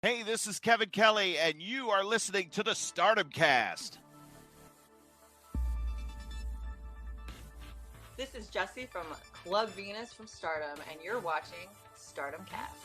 Hey, this is Kevin Kelly, and you are listening to the Stardom Cast. This is Jesse from Club Venus from Stardom, and you're watching Stardom Cast.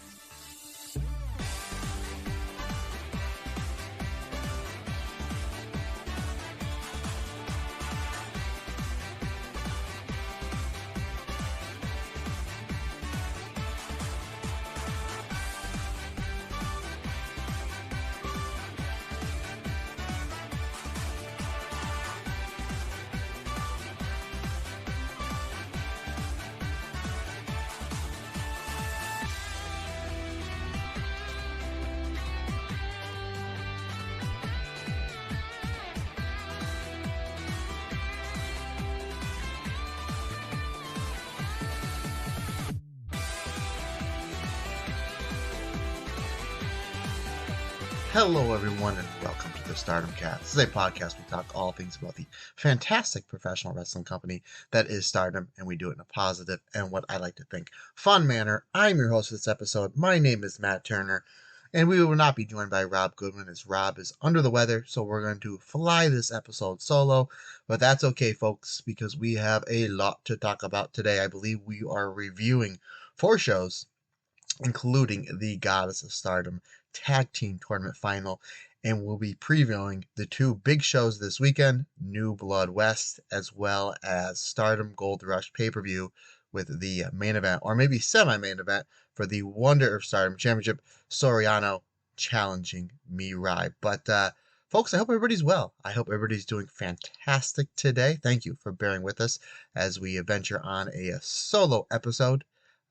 Hello, everyone, and welcome to the Stardom Cast. This is a podcast we talk all things about the fantastic professional wrestling company that is Stardom, and we do it in a positive and what I like to think fun manner. I'm your host for this episode. My name is Matt Turner, and we will not be joined by Rob Goodwin as Rob is under the weather, so we're going to fly this episode solo, but that's okay, folks, because we have a lot to talk about today. I believe we are reviewing 4 shows, including the Goddess of Stardom Tag Team Tournament Final, and we'll be previewing the 2 big shows this weekend, New Blood West, as well as Stardom Gold Rush pay-per-view with the main event, or maybe semi-main event, for the Wonder of Stardom Championship, Soriano challenging Mirai. But folks, I hope everybody's well. I hope everybody's doing fantastic today. Thank you for bearing with us as we venture on a solo episode.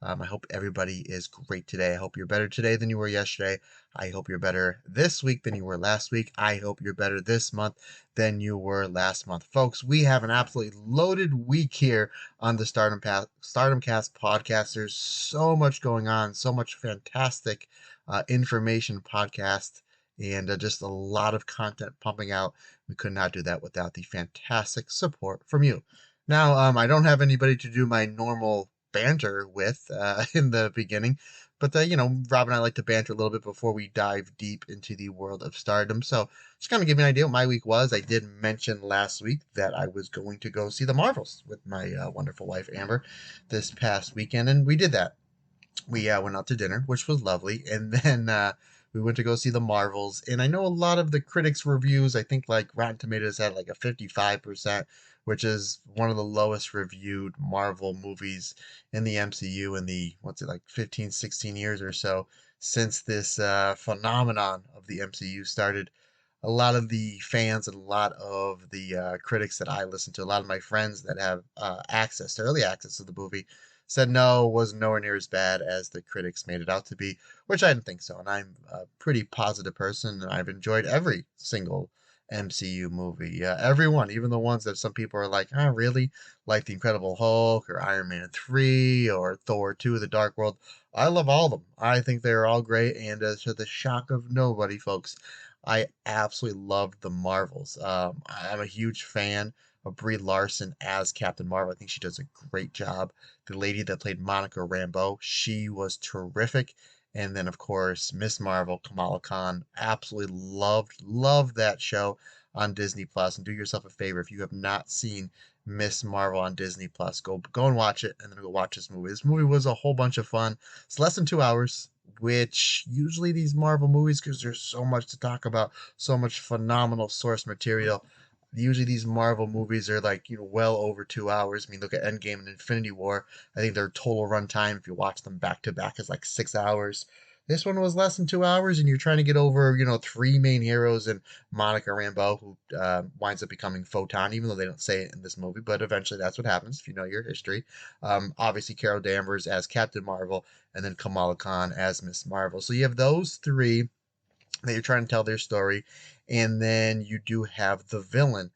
I hope everybody is great today. I hope you're better today than you were yesterday. I hope you're better this week than you were last week. I hope you're better this month than you were last month. Folks, we have an absolutely loaded week here on the Stardom Cast podcast. There's so much going on, so much fantastic information podcast, and just a lot of content pumping out. We could not do that without the fantastic support from you. Now, I don't have anybody to do my normal banter with in the beginning, but Rob and I like to banter a little bit before we dive deep into the world of Stardom. So just kind of give you an idea what my week was. I did mention last week that I was going to go see the Marvels with my wonderful wife Amber this past weekend, and we did that. We went out to dinner, which was lovely, and then we went to go see the Marvels. And I know a lot of the critics' reviews, I think like Rotten Tomatoes had like a 55%, which is one of the lowest reviewed Marvel movies in the MCU in the, 15, 16 years or so since this phenomenon of the MCU started. A lot of the fans and a lot of the critics that I listen to, a lot of my friends that have early access to the movie, said no, it was nowhere near as bad as the critics made it out to be, which I didn't think so. And I'm a pretty positive person, and I've enjoyed every single MCU movie. Every one, even the ones that some people are like, oh, really? Like The Incredible Hulk, or Iron Man 3, or Thor 2, The Dark World. I love all of them. I think they're all great, and to the shock of nobody, folks, I absolutely loved the Marvels. I'm a huge fan of Brie Larson as Captain Marvel. I think she does a great job. The lady that played Monica Rambeau, she was terrific. And then, of course, Miss Marvel, Kamala Khan, absolutely loved that show on Disney Plus. And do yourself a favor, if you have not seen Miss Marvel on Disney Plus, go and watch it, and then go watch this movie. This movie was a whole bunch of fun. It's less than 2 hours, which usually these Marvel movies, because there's so much to talk about, so much phenomenal source material. Usually these Marvel movies are like, well over 2 hours. I mean, look at Endgame and Infinity War. I think their total runtime, if you watch them back to back, is like 6 hours. This one was less than 2 hours, and you're trying to get over, 3 main heroes and Monica Rambeau, who winds up becoming Photon, even though they don't say it in this movie, but eventually that's what happens if you know your history. Obviously, Carol Danvers as Captain Marvel, and then Kamala Khan as Miss Marvel. So you have those 3 that you're trying to tell their story, and then you do have the villain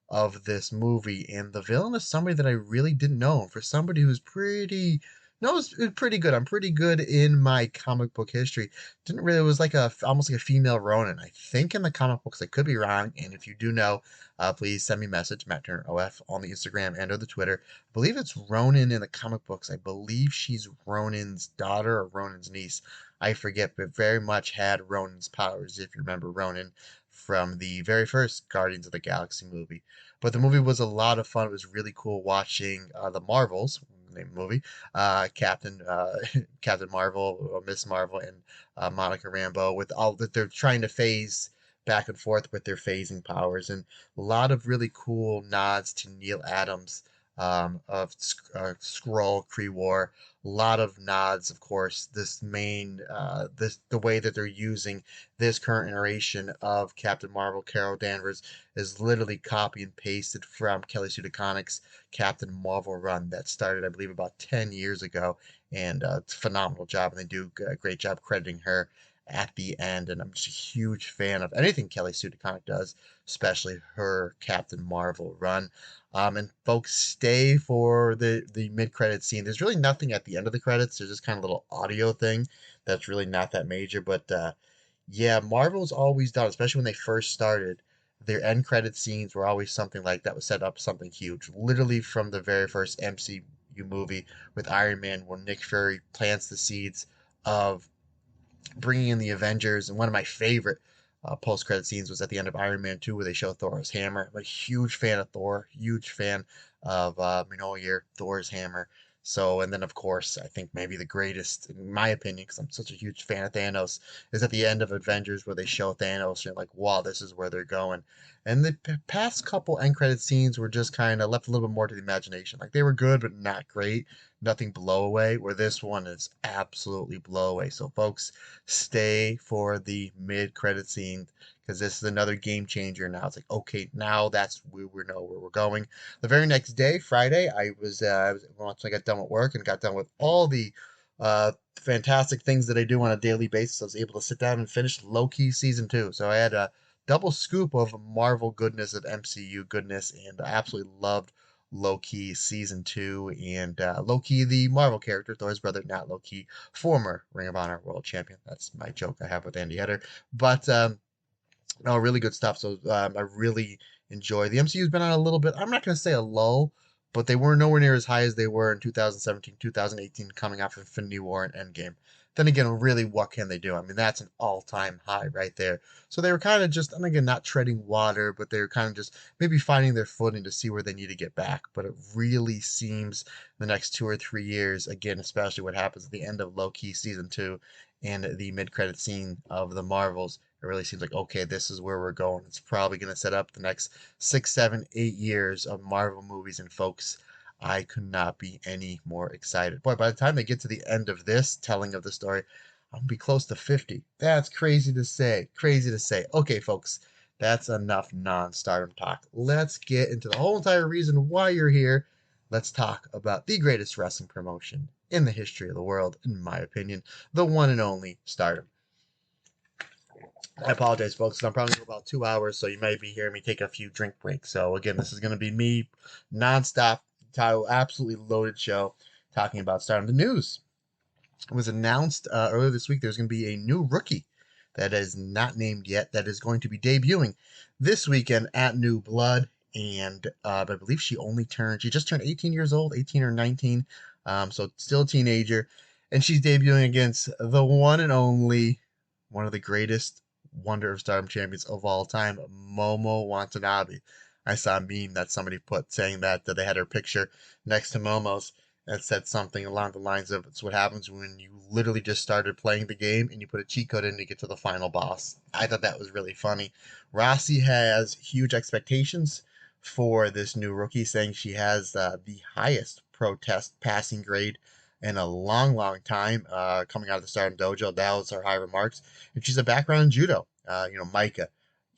of this movie, and the villain is somebody that I really didn't know. For somebody who's pretty good. I'm pretty good in my comic book history. Didn't really, it was like almost like a female Ronin, I think, in the comic books. I could be wrong, and if you do know, please send me a message, Matt Turner OF, on the Instagram and or the Twitter. I believe it's Ronin in the comic books. I believe she's Ronin's daughter or Ronin's niece. I forget, but very much had Ronin's powers, if you remember Ronin from the very first Guardians of the Galaxy movie. But the movie was a lot of fun. It was really cool watching the Marvels, name of the movie, Captain Captain Marvel, or Miss Marvel, and Monica Rambeau, with all that they're trying to phase back and forth with their phasing powers, and a lot of really cool nods to Neil Adams of Skrull Kree War. A lot of nods, of course. The way that they're using this current iteration of Captain Marvel, Carol Danvers, is literally copy and pasted from Kelly Sue DeConnick's Captain Marvel run that started, I believe, about 10 years ago, and it's a phenomenal job, and they do a great job crediting her at the end. And I'm just a huge fan of anything Kelly Sue DeConnick does, especially her Captain Marvel run. And folks, stay for the mid credit scene. There's really nothing at the end of the credits. There's just kind of a little audio thing that's really not that major. But yeah, Marvel's always done, especially when they first started. Their end credit scenes were always something like that, was set up something huge. Literally from the very first MCU movie with Iron Man, where Nick Fury plants the seeds of bringing in the Avengers. And one of my favorite post-credit scenes was at the end of Iron Man 2, where they show Thor's hammer. I'm a huge fan of Thor, huge fan of Mjolnir, Thor's hammer. So, and then of course, I think maybe the greatest, in my opinion, because I'm such a huge fan of Thanos, is at the end of Avengers, where they show Thanos, and you're like, wow, this is where they're going. And the past couple end credit scenes were just kind of left a little bit more to the imagination. Like, they were good, but not great. Nothing blow away, where this one is absolutely blow away. So folks, stay for the mid credit scene, because this is another game changer. Now it's like, okay, now that's we know where we're going. The very next day, Friday, once I got done with work and got done with all the fantastic things that I do on a daily basis, I was able to sit down and finish Loki season 2. So I had a double scoop of Marvel goodness, of MCU goodness, and I absolutely loved Loki season 2. And Loki, the Marvel character, Thor's brother, not Loki, former Ring of Honor world champion. That's my joke I have with Andy Header. But no, really good stuff. So I really enjoy. The MCU's been on a little bit, I'm not going to say a lull, but they were nowhere near as high as they were in 2017, 2018, coming off Infinity War and Endgame. Then again, really, what can they do? I mean, that's an all-time high right there. So they were kind of just, and again, not treading water, but they were kind of just maybe finding their footing to see where they need to get back. But it really seems the next 2 or 3 years, again, especially what happens at the end of Loki season 2 and the mid-credit scene of the Marvels, it really seems like, okay, this is where we're going. It's probably going to set up the next 6, 7, 8 years of Marvel movies. And folks, I could not be any more excited. Boy, by the time they get to the end of this telling of the story, I'm going to be close to 50. That's crazy to say. Crazy to say. Okay, folks, that's enough non-stardom talk. Let's get into the whole entire reason why you're here. Let's talk about the greatest wrestling promotion in the history of the world, in my opinion, the one and only Stardom. I apologize, folks. I'm probably about 2 hours, so you might be hearing me take a few drink breaks. So again, this is going to be me nonstop, absolutely loaded show talking about Stardom. The news was announced earlier this week. There's going to be a new rookie that is not named yet that is going to be debuting this weekend at New Blood. And I believe she just turned 18 years old, 18 or 19, so still a teenager. And she's debuting against the one and only, one of the greatest Wonder of Stardom champions of all time, Momo Watanabe. I saw a meme that somebody put saying that they had her picture next to Momo's, and said something along the lines of, it's what happens when you literally just started playing the game and you put a cheat code in to get to the final boss. I thought that was really funny. Rossi has huge expectations for this new rookie, saying she has the highest protest passing grade in a long, long time coming out of the Stardom Dojo. That was her high remarks. And she's a background in judo. Micah,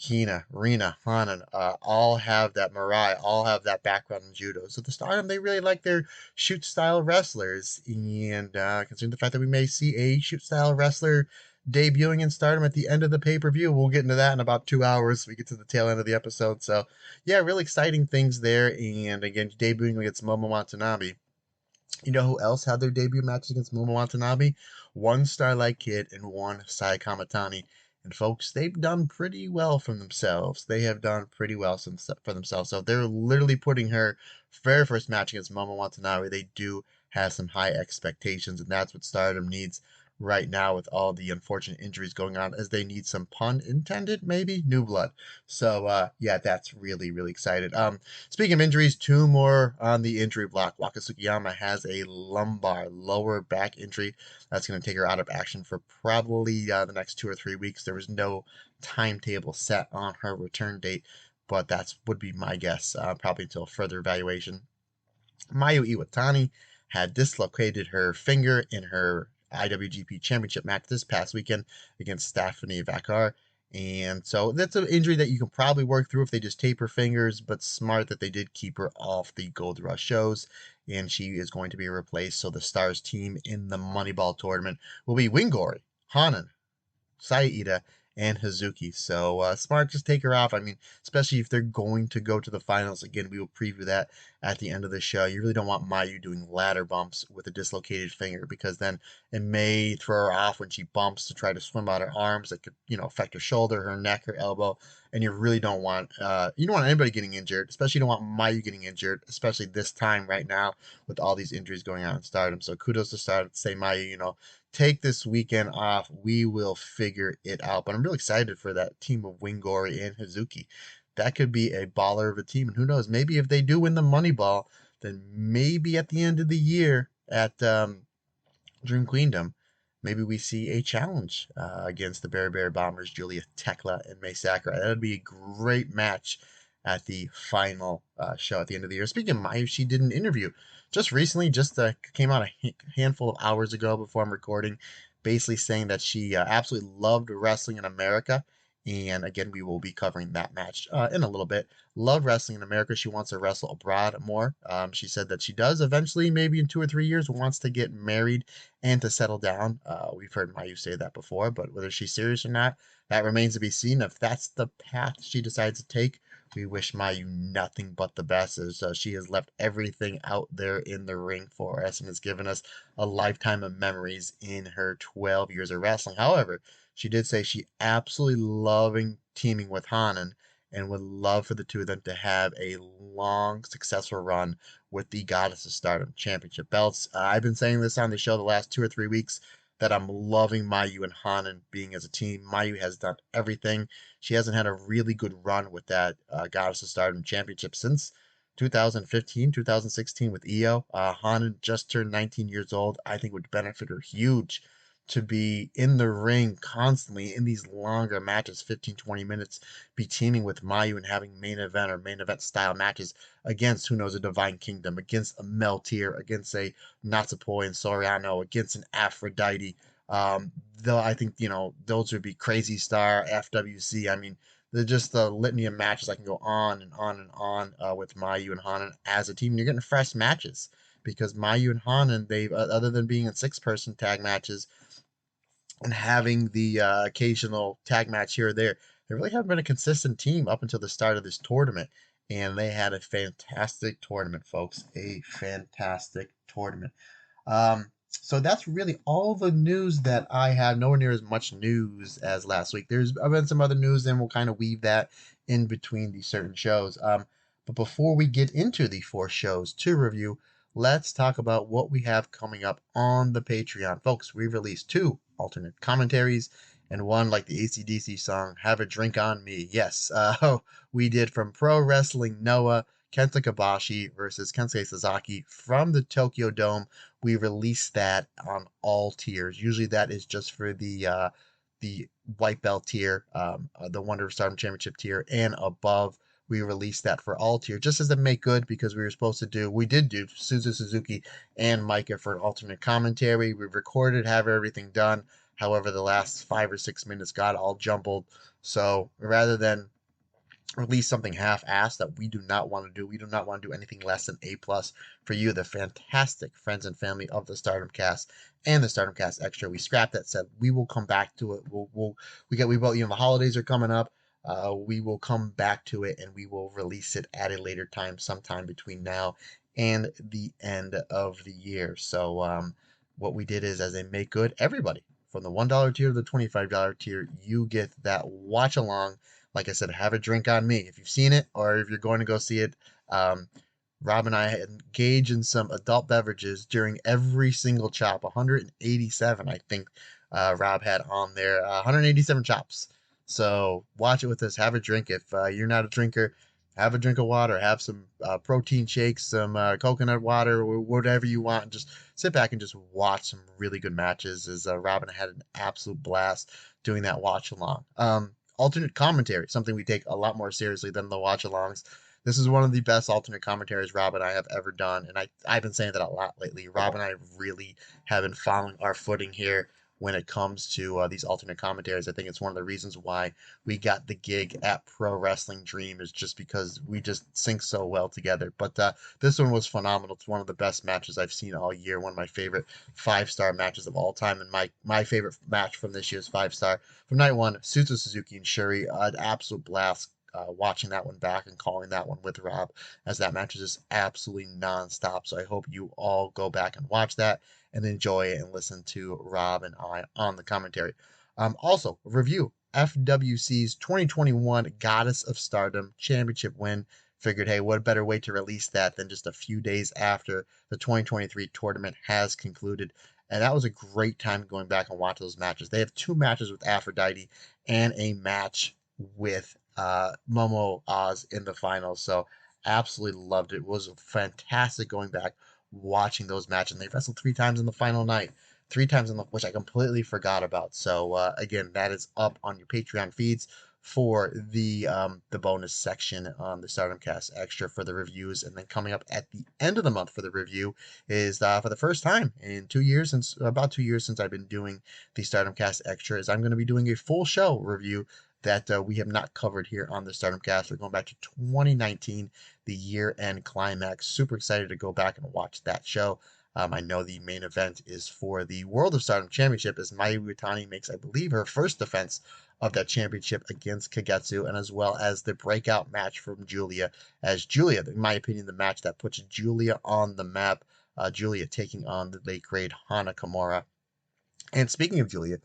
Hina, Rina, Hanan, all have that, Mirai, all have that background in judo. So the Stardom, they really like their shoot style wrestlers. And considering the fact that we may see a shoot style wrestler debuting in Stardom at the end of the pay-per-view, we'll get into that in about 2 hours. We get to the tail end of the episode. So yeah, really exciting things there. And again, debuting against Momo Watanabe. You know who else had their debut match against Momo Watanabe? One Starlight Kid and one Sai Kamatani. And folks, they've done pretty well for themselves. They have done pretty well for themselves. So they're literally putting her very first match against Momo Watanabe. They do have some high expectations, and that's what Stardom needs right now with all the unfortunate injuries going on, as they need some, pun intended, maybe, new blood. So yeah, that's really, really excited. Speaking of injuries, two more on the injury block. Waka Tsukiyama has a lumbar lower back injury that's going to take her out of action for probably the next 2 or 3 weeks. There was no timetable set on her return date, but that would be my guess, probably until further evaluation. Mayu Iwatani had dislocated her finger in her IWGP Championship match this past weekend against Stephanie Vakar. And so that's an injury that you can probably work through if they just tape her fingers, but smart that they did keep her off the Gold Rush shows. And she is going to be replaced. So the Stars team in the Moneyball tournament will be Wingori, Hanan, Saida, and Hazuki. So smart, just take her off. I mean, especially if they're going to go to the finals. Again, we will preview that at the end of the show. You really don't want Mayu doing ladder bumps with a dislocated finger, because then it may throw her off when she bumps to try to swim out her arms. That could, affect her shoulder, her neck, her elbow. And you really don't want anybody getting injured, especially you don't want Mayu getting injured, especially this time right now with all these injuries going on in Stardom. So kudos to Stardom. Say Mayu, take this weekend off. We will figure it out. But I'm really excited for that team of Wingori and Hazuki. That could be a baller of a team. And who knows, maybe if they do win the Moneyball, then maybe at the end of the year at Dream Queendom, maybe we see a challenge against the Bear Bombers, Julia Tekla and May Sakurai. That would be a great match at the final show at the end of the year. Speaking of Mayu, she did an interview just recently, just came out a handful of hours ago before I'm recording, basically saying that she absolutely loved wrestling in America. And again, we will be covering that match in a little bit. Loved wrestling in America. She wants to wrestle abroad more. She said that she does eventually, maybe in 2 or 3 years, wants to get married and to settle down. We've heard Mayu say that before, but whether she's serious or not, that remains to be seen. If that's the path she decides to take, we wish Mayu nothing but the best, as she has left everything out there in the ring for us and has given us a lifetime of memories in her 12 years of wrestling. However, she did say she absolutely loving teaming with Hanan and would love for the two of them to have a long, successful run with the Goddess of Stardom Championship belts. I've been saying this on the show the last 2 or 3 weeks that I'm loving Mayu and Hanan being as a team. Mayu has done everything. She hasn't had a really good run with that Goddess of Stardom Championship since 2015, 2016 with Io. Hanan just turned 19 years old. I think would benefit her huge to be in the ring constantly in these longer matches, 15, 20 minutes, be teaming with Mayu and having main event or main event style matches against, who knows, a Divine Kingdom, against a Meltier, against a Natsupoi and Soriano, against an Aphrodite. Though I think, those would be Crazy Star, FWC. I mean, they're just the litany of matches. I can go on and on and on with Mayu and Hanan as a team. And you're getting fresh matches because Mayu and Hanan, they've, other than being in 6-person tag matches, and having the occasional tag match here or there, they really haven't been a consistent team up until the start of this tournament. And they had a fantastic tournament, folks. A fantastic tournament. So that's really all the news that I have. Nowhere near as much news as last week. There's been some other news, and we'll kind of weave that in between these certain shows. But before we get into the 4 shows to review, let's talk about what we have coming up on the Patreon. Folks, we released 2 alternate commentaries and one, like the AC/DC song, Have a Drink on Me. Yes, we did from Pro Wrestling Noah, Kenta Kobashi versus Kensuke Sasaki from the Tokyo Dome. We released that on all tiers. Usually that is just for the white belt tier, the Wonder of Stardom Championship tier, and above. We released that for all tiers, just as a make good, because we did do Suzu Suzuki and Micah for an alternate commentary. We recorded, have everything done. However, the last 5 or 6 minutes got all jumbled. So rather than release something half-assed that we do not want to do, we do not want to do anything less than A+ for you, the fantastic friends and family of the Stardom Cast and the Stardom Cast Extra. We scrapped that, said we will come back to it. The holidays are coming up. We will come back to it and we will release it at a later time, sometime between now and the end of the year. So what we did is, as a make good, everybody from the $1 tier to the $25 tier, you get that watch along. Like I said, have a drink on me. If you've seen it or if you're going to go see it, Rob and I had engaged in some adult beverages during every single chop. 187, I think, Rob had on there. 187 chops. So watch it with us. Have a drink. If you're not a drinker, have a drink of water. Have some protein shakes, some coconut water, or whatever you want. And just sit back and just watch some really good matches. As Rob and I had an absolute blast doing that watch along. Alternate commentary, something we take a lot more seriously than the watch alongs. This is one of the best alternate commentaries Rob and I have ever done, and I've been saying that a lot lately. Rob and I really have been following our footing here when it comes to these alternate commentaries. I think it's one of the reasons why we got the gig at Pro Wrestling Dream, is just because we just sync so well together. But this one was phenomenal. It's one of the best matches I've seen all year. One of my favorite 5-star matches of all time, and my favorite match from this year's 5-star from night one, Suzu Suzuki and Shuri. An absolute blast. Watching that one back and calling that one with Rob, as that match is just absolutely nonstop. So I hope you all go back and watch that and enjoy it and listen to Rob and I on the commentary. Also, review FWC's 2021 Goddess of Stardom Championship win. Figured, hey, what better way to release that than just a few days after the 2023 tournament has concluded. And that was a great time going back and watch those matches. They have 2 matches with Aphrodite and a match with Momo Oz in the finals. So absolutely loved it. It was fantastic going back watching those matches. And they wrestled 3 times in the final night, 3 times in the, which I completely forgot about. So again, that is up on your Patreon feeds for the bonus section on the Stardom Cast Extra for the reviews. And then coming up at the end of the month for the review is for the first time in 2 years, since about 2 years since I've been doing the Stardom Cast Extra, is I'm going to be doing a full show review that we have not covered here on the Stardom Cast. We're going back to 2019, the year-end climax. Super excited to go back and watch that show. I know the main event is for the World of Stardom Championship, as Mayu Iwatani makes, I believe, her first defense of that championship against Kagetsu, and as well as the breakout match from Julia, as Julia, in my opinion, the match that puts Julia on the map. Julia taking on the late great Hana Kimura. And speaking of Julia,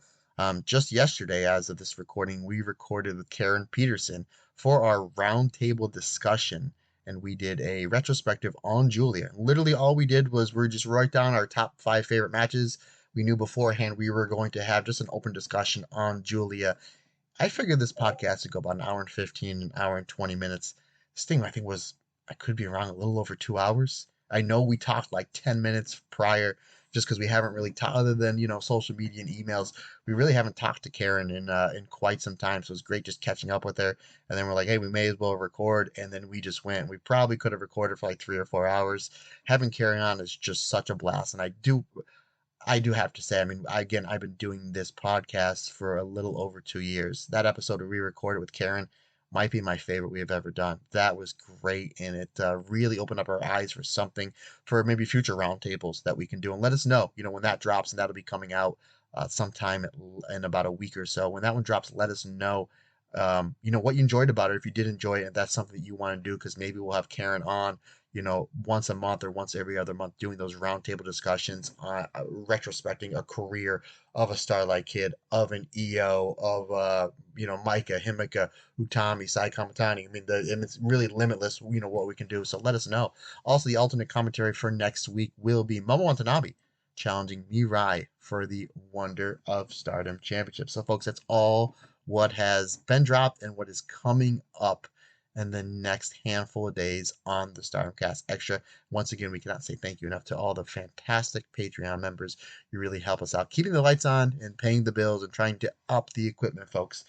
just yesterday, as of this recording, we recorded with Karen Peterson for our roundtable discussion, and we did a retrospective on Julia. Literally, all we did was we just wrote down our top 5 favorite matches. We knew beforehand we were going to have just an open discussion on Julia. I figured this podcast would go about an hour and 15, an hour and 20 minutes. This thing, I think, was, I could be wrong, a little over 2 hours. I know we talked like 10 minutes prior, just because we haven't really talked, other than, social media and emails. We really haven't talked to Karen in quite some time. So it was great just catching up with her. And then we're like, hey, we may as well record. And then we just went. We probably could have recorded for like 3 or 4 hours. Having Karen on is just such a blast. And I do have to say, I mean, again, I've been doing this podcast for a little over 2 years. That episode we recorded with Karen might be my favorite we have ever done. That was great, and it really opened up our eyes for something, for maybe future roundtables that we can do. And let us know, when that drops, and that'll be coming out sometime in about a week or so. When that one drops, let us know, what you enjoyed about it. If you did enjoy it, and that's something that you want to do, because maybe we'll have Karen on, once a month or once every other month, doing those roundtable discussions, retrospecting a career of a Starlight Kid, of an EO, of Micah, Himika, Utami, Sai Kamatani. I mean, it's really limitless, what we can do. So let us know. Also, the alternate commentary for next week will be Momo Watanabe challenging Mirai for the Wonder of Stardom Championship. So, folks, that's all what has been dropped and what is coming up in the next handful of days on the Stardom Cast Extra. Once again, we cannot say thank you enough to all the fantastic Patreon members. You really help us out. Keeping the lights on and paying the bills and trying to up the equipment, folks,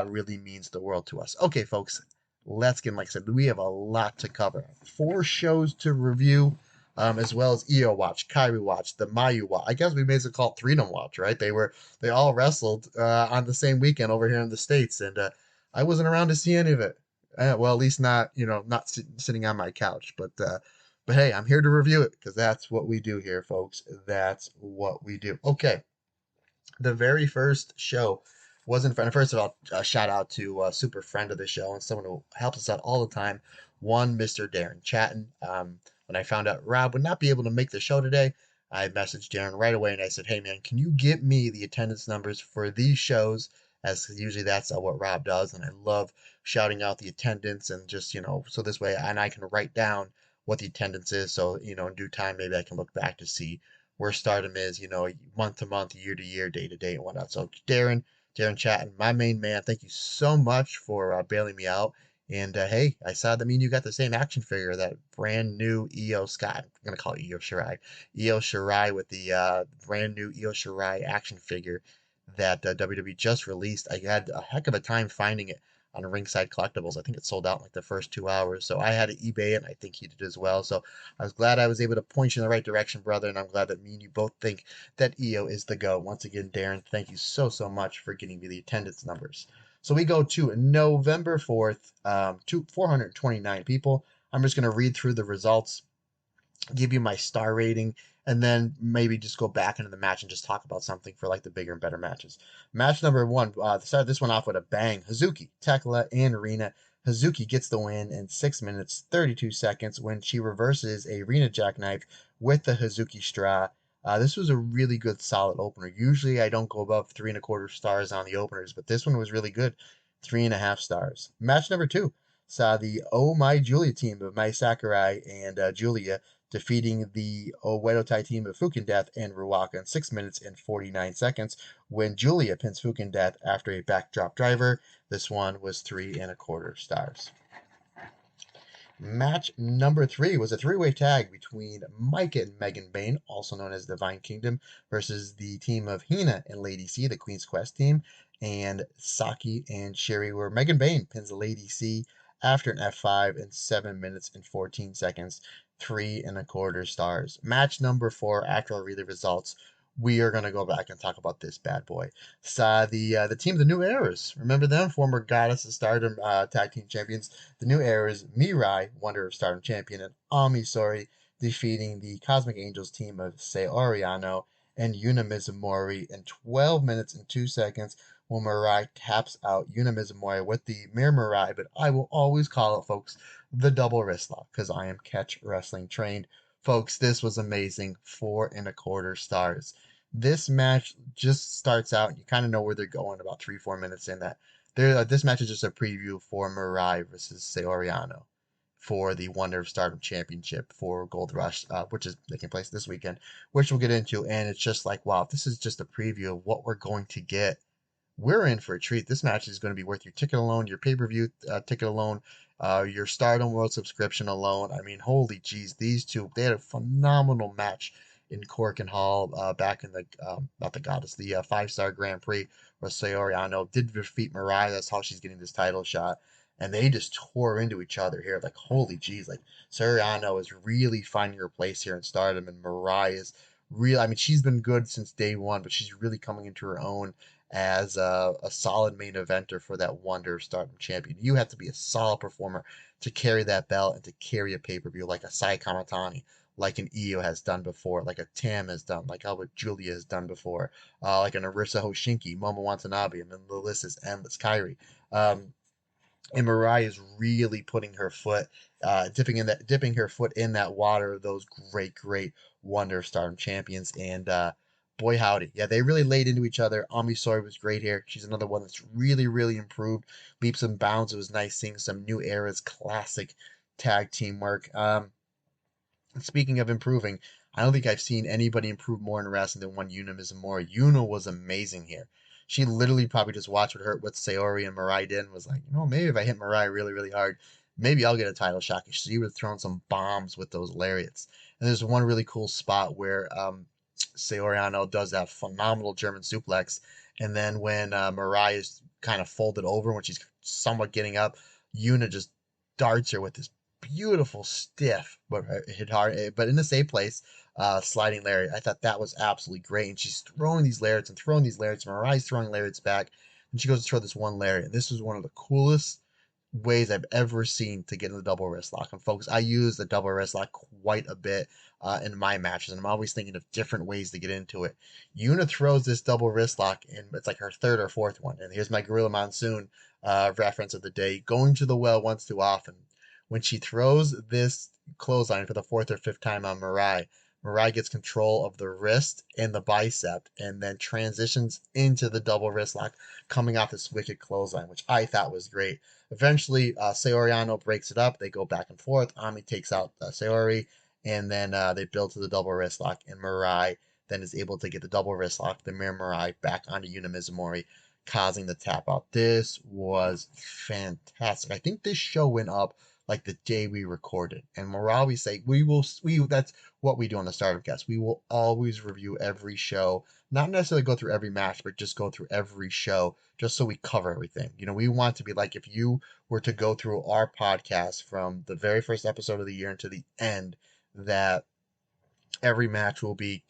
really means the world to us. Okay, folks, let's get, like I said, we have a lot to cover. 4 shows to review, as well as EO Watch, Kairi Watch, the Mayu Watch. I guess we may as well call it Freedom Watch, right? They all wrestled on the same weekend over here in the States, and I wasn't around to see any of it. Well, at least not, not sitting on my couch, but hey, I'm here to review it, because that's what we do here, folks. That's what we do. Okay, the very first show was in front. First of all, a shout out to a super friend of the show and someone who helps us out all the time, one Mr. Darren Chatton. When I found out Rob would not be able to make the show today, I messaged Darren right away and I said, hey man, can you get me the attendance numbers for these shows? As usually that's what Rob does, and I love shouting out the attendance, and just, so this way, and I can write down what the attendance is. So, in due time, maybe I can look back to see where Stardom is, month to month, year to year, day to day, and whatnot. So, Darren Chatton, my main man, thank you so much for bailing me out. And hey, I saw that you got the same action figure, that brand new Io Scott. I'm gonna call it Io Shirai. Io Shirai with the brand new Io Shirai action figure that WWE just released. I had a heck of a time finding it on Ringside Collectibles. I think it sold out in like the first 2 hours. So I had to eBay it, and I think he did as well. So I was glad I was able to point you in the right direction, brother. And I'm glad that me and you both think that EO is the GOAT. Once again, Darren, thank you so, so much for getting me the attendance numbers. So we go to November 4th, to 429 people. I'm just going to read through the results, give you my star rating, and then maybe just go back into the match and just talk about something for like the bigger and better matches. Match number one, started this one off with a bang. Hazuki, Tekla, and Rina. Hazuki gets the win in 6 minutes 32 seconds when she reverses a Rina jackknife with the Hazuki straw. This was a really good, solid opener. Usually, I don't go above 3.25 stars on the openers, but this one was really good. 3.5 stars. Match number two saw the Oh My Julia team of Mai Sakurai and Julia defeating the Oedo Tai team of Fukin Death and Ruaka in 6 minutes and 49 seconds when Julia pins Fukin Death after a backdrop driver. This one was 3.25 stars. Match number three was a three-way tag between Micah and Megan Bain, also known as Divine Kingdom, versus the team of Hina and Lady C, the Queen's Quest team, and Saki and Sherry, where Megan Bain pins Lady C after an F5 in 7 minutes and 14 seconds, 3.25 stars. Match number four, after I read the results, we are going to go back and talk about this bad boy. The team, the New Eras. Remember them? Former Goddess of Stardom tag team champions. The New Eras, Mirai, Wonder of Stardom champion, and Ami Sourei defeating the Cosmic Angels team of Saori Anou and Yuna Mizumori in 12 minutes and 2 seconds when Mirai taps out Yuna Mizumori with the Mirror Mirai, but I will always call it, folks, the double wrist lock because I am catch wrestling trained. Folks, this was amazing. 4.25 stars. This match just starts out, and you kind of know where they're going about 3-4 minutes in that. This match is just a preview for Mirai versus Saori Anou for the Wonder of Stardom Championship for Gold Rush, which is taking place this weekend, which we'll get into. And it's just like, wow, this is just a preview of what we're going to get. We're in for a treat. This match is going to be worth your ticket alone, your pay-per-view ticket alone, your Stardom World subscription alone. I mean, holy jeez, these two, they had a phenomenal match in Cork and Hall back in the, not the Goddess, the 5-star Grand Prix where Saori Anou did defeat Mirai. That's how she's getting this title shot. And they just tore into each other here. Like, holy jeez, like, Saori Anou is really finding her place here in Stardom, and Mirai is real. I mean, she's been good since day one, but she's really coming into her own as a solid main eventer for that Wonder of Stardom champion. You have to be a solid performer to carry that belt and to carry a pay-per-view like a Sai Kamatani, like an Io has done before, like a Tam has done, like how Julia has done before, like an Arisa Hoshinki, Momo Watanabe, and then the list is endless. Kairi. And Mirai is really putting her foot, dipping her foot in that water of those great Wonder of Stardom champions. And boy howdy, yeah, they really laid into each other. Ami Sourei was great here. She's another one that's really improved leaps and bounds. It was nice seeing some New Era's classic tag team work. Speaking of improving, I don't think I've seen anybody improve more in wrestling than one Yuna Mizumori. Yuna was amazing here. She literally probably just watched what Saori and Mirai did and was like, maybe if I hit Mirai really hard, maybe I'll get a title shot. She would have thrown some bombs with those lariats. And there's one really cool spot where Saori Anou does that phenomenal German suplex. And then when Mirai is kind of folded over when she's somewhat getting up, Yuna just darts her with this beautiful stiff but hit hard but in a safe place sliding lariat. I thought that was absolutely great, and she's throwing these lariats and Mirai's throwing lariats back, and she goes to throw this one lariat. This was one of the coolest ways I've ever seen to get in the double wrist lock. And folks, I use the double wrist lock quite a bit in my matches, and I'm always thinking of different ways to get into it. Yuna throws this double wrist lock, and it's like her third or fourth one. And here's my Gorilla Monsoon reference of the day: going to the well once too often. When she throws this clothesline for the fourth or fifth time on Mirai, Mirai gets control of the wrist and the bicep and then transitions into the double wrist lock coming off this wicked clothesline, which I thought was great. Eventually, Saoriano breaks it up. They go back and forth. Ami takes out Saori, and then they build to the double wrist lock, and Mirai then is able to get the double wrist lock, the Mirror Mirai, back onto Yuna Mizumori, causing the tap out. This was fantastic. I think this show went up like the day we recorded. And Morale, say that's what we do on the Stardom Cast. We will always review every show, not necessarily go through every match, but just go through every show just so we cover everything. We want to be like if you were to go through our podcast from the very first episode of the year into the end, that every match will be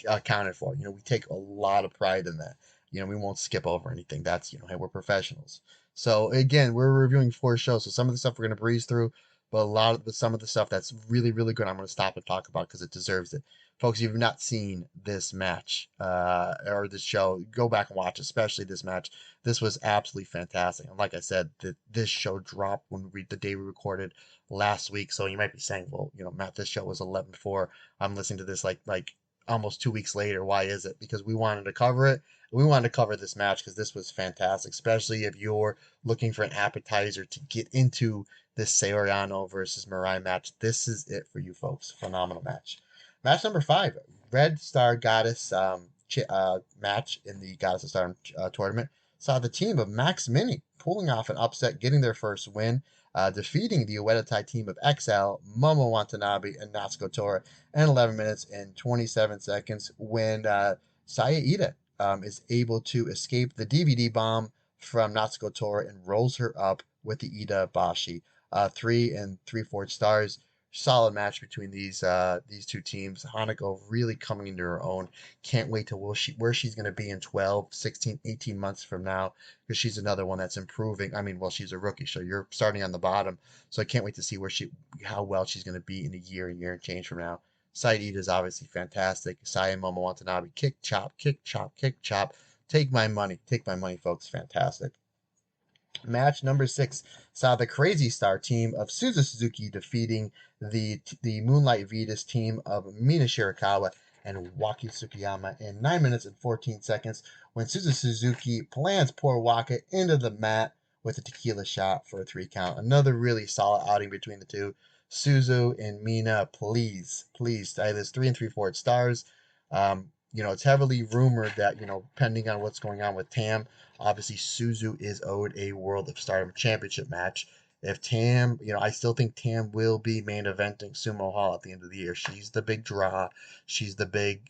accounted for. We take a lot of pride in that. We won't skip over anything. That's, hey, we're professionals. So again, we're reviewing 4 shows. So some of the stuff we're going to breeze through, but some of the stuff that's really, really good, I'm going to stop and talk about because it deserves it. Folks, if you've not seen this match or this show, go back and watch, especially this match. This was absolutely fantastic. And like I said, this show dropped the day we recorded last week. So you might be saying, well, Matt, this show was 11/4. I'm listening to this like almost 2 weeks later. Why is it? Because we wanted to cover it. We wanted to cover this match because this was fantastic, especially if you're looking for an appetizer to get into this Saoriano versus Mirai match. This is it for you folks. Phenomenal match. Match number 5, Red Star Goddess match in the Goddess of Stardom tournament, saw the team of Max Mini pulling off an upset, getting their first win, defeating the Uedatai team of XL, Momo Watanabe, and Natsuko Tora in 11 minutes and 27 seconds when Saya Ida is able to escape the DVD bomb from Natsuko Tora and rolls her up with the Ida Bashi. 3 3/4 stars. Solid match between these two teams. Hanako really coming into her own. Can't wait to where she's going to be in 12, 16, 18 months from now, because she's another one that's improving. I mean, well, she's a rookie, so you're starting on the bottom. So I can't wait to see how well she's going to be in a year and change from now. Side Ida is obviously fantastic. Saya Momo Watanabe, kick, chop, kick, chop, kick, chop. Take my money, folks. Fantastic. Match number 6 saw the Crazy Star team of Suzu Suzuki defeating the Moonlight Venus team of Mina Shirakawa and Waki Tsukiyama in 9 minutes and 14 seconds when Suzu Suzuki plants poor Waka into the mat with a tequila shot for a 3 count. Another really solid outing between the two. Suzu and Mina, please, this 3 3/4 stars. It's heavily rumored that, depending on what's going on with Tam, obviously Suzu is owed a World of Stardom Championship match. If Tam, I still think Tam will be main eventing Sumo Hall at the end of the year. She's the big draw. She's the big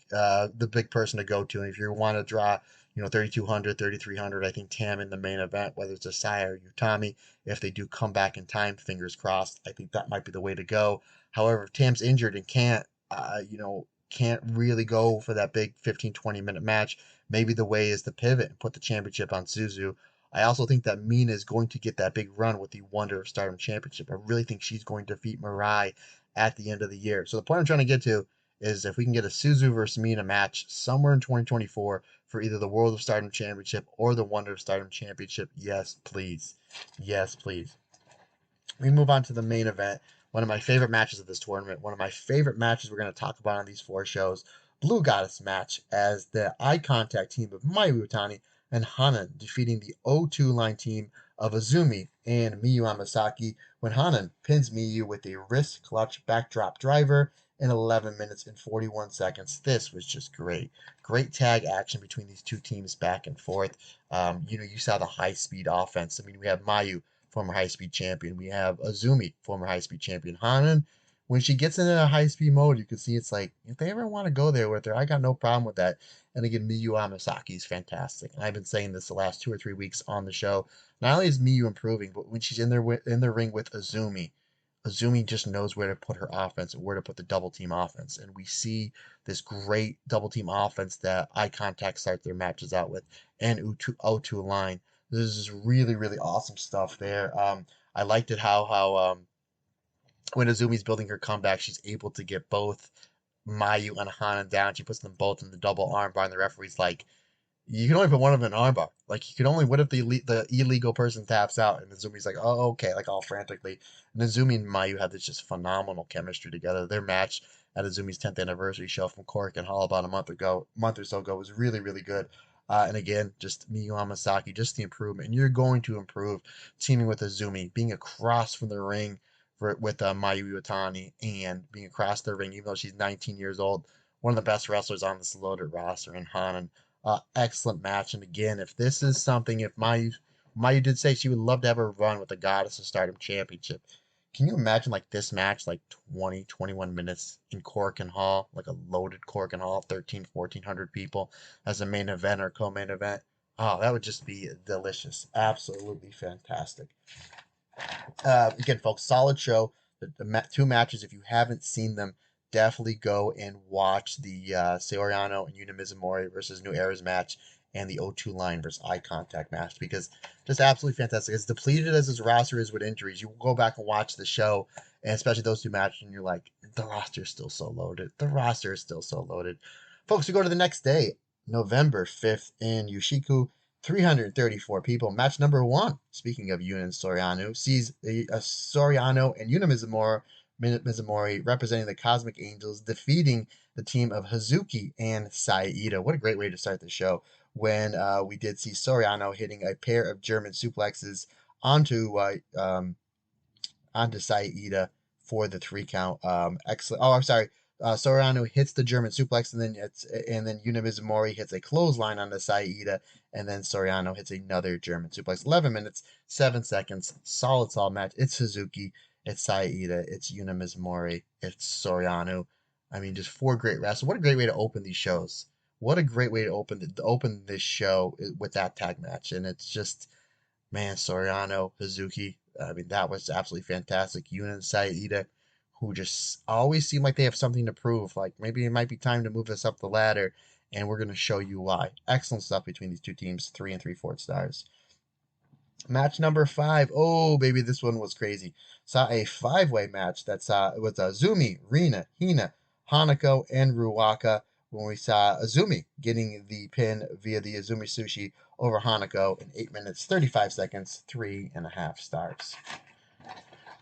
person to go to. And if you want to draw, 3,200, 3,300, I think Tam in the main event, whether it's Asai or Utami, if they do come back in time, fingers crossed, I think that might be the way to go. However, if Tam's injured and can't really go for that big 15, 20-minute match, maybe the way is to pivot and put the championship on Suzu. I also think that Mina is going to get that big run with the Wonder of Stardom Championship. I really think she's going to defeat Mirai at the end of the year. So the point I'm trying to get to is if we can get a Suzu versus Mina match somewhere in 2024 for either the World of Stardom Championship or the Wonder of Stardom Championship, yes, please. Yes, please. We move on to the main event. One of my favorite matches of this tournament. One of my favorite matches we're going to talk about on these 4 shows. Blue Goddess match as the Eye Contact team of Mayu Iwatani and Hanan defeating the O2 line team of Azumi and Miyu Amasaki when Hanan pins Miyu with a wrist clutch backdrop driver in 11 minutes and 41 seconds. This was just great. Great tag action between these two teams back and forth. You saw the high-speed offense. I mean, we have Mayu, former high-speed champion. We have Azumi, former high-speed champion. Hanan, when she gets into a high-speed mode, you can see it's like, if they ever want to go there with her, I got no problem with that. And again, Miyu Amasaki is fantastic. And I've been saying this the last 2 or 3 weeks on the show. Not only is Miyu improving, but when she's in the ring with Azumi, Azumi just knows where to put her offense and where to put the double team offense. And we see this great double team offense that Eye Contact start their matches out with and O2 line. This is really, really awesome stuff there. I liked it how when Azumi's building her comeback, she's able to get both Mayu and Hanan down. She puts them both in the double armbar, and the referee's like, you can only put one of them in armbar. Like, you can only, what if the illegal person taps out? And Azumi's like, oh, okay, like all frantically. And Azumi and Mayu had this just phenomenal chemistry together. Their match at Azumi's 10th anniversary show from Cork and Hall about a month or so ago. It was really, really good. And again, just Miyu Hamasaki, just the improvement. And you're going to improve teaming with Azumi, being across from the ring with Mayu Iwatani and being across the ring, even though she's 19 years old. One of the best wrestlers on this loaded roster in Hanan. Excellent match. And again, if this is something, if Mayu did say she would love to have a run with the Goddess of Stardom Championship. Can you imagine like this match, like 20, 21 minutes in Cork and Hall, like a loaded Cork and Hall, 1,400 people as a main event or co-main event? Oh, that would just be delicious. Absolutely fantastic. Again, folks, solid show. The two matches, if you haven't seen them, definitely go and watch the Soriano and Yuna Mizumori versus New Era's match and the O2 line versus Eye Contact match, because just absolutely fantastic. As depleted as this roster is with injuries, you go back and watch the show, and especially those two matches, and you're like, the roster is still so loaded. The roster is still so loaded. Folks, we go to the next day, November 5th in Yushiku. 334 people. Match number 1, speaking of Yuna and Soriano, sees Soriano and Yuna Mizumori representing the Cosmic Angels defeating the team of Hazuki and Saida. What a great way to start the show when we did see Soriano hitting a pair of German suplexes onto Saida for the 3 count. Excellent. Oh, I'm sorry. Soriano hits the German suplex, and then Yuna Mizumori hits a clothesline on the Saida, and then Soriano hits another German suplex. 11 minutes, 7 seconds. Solid match. It's Suzuki, it's Saida, it's Yuna Mizumori, it's Soriano. I mean, just 4 great wrestlers. What a great way to open these shows. What a great way to open this show with that tag match. And it's just, man, Soriano, Hazuki. I mean, that was absolutely fantastic. Yuna and Saida, who just always seem like they have something to prove. Like, maybe it might be time to move us up the ladder, and we're going to show you why. Excellent stuff between these two teams, 3 3/4 stars. Match number 5. Oh, baby, this one was crazy. Saw a 5-way match that's with Azumi, Rina, Hina, Hanako, and Ruaka, when we saw Azumi getting the pin via the Azumi Sushi over Hanako in 8 minutes, 35 seconds, 3.5 stars.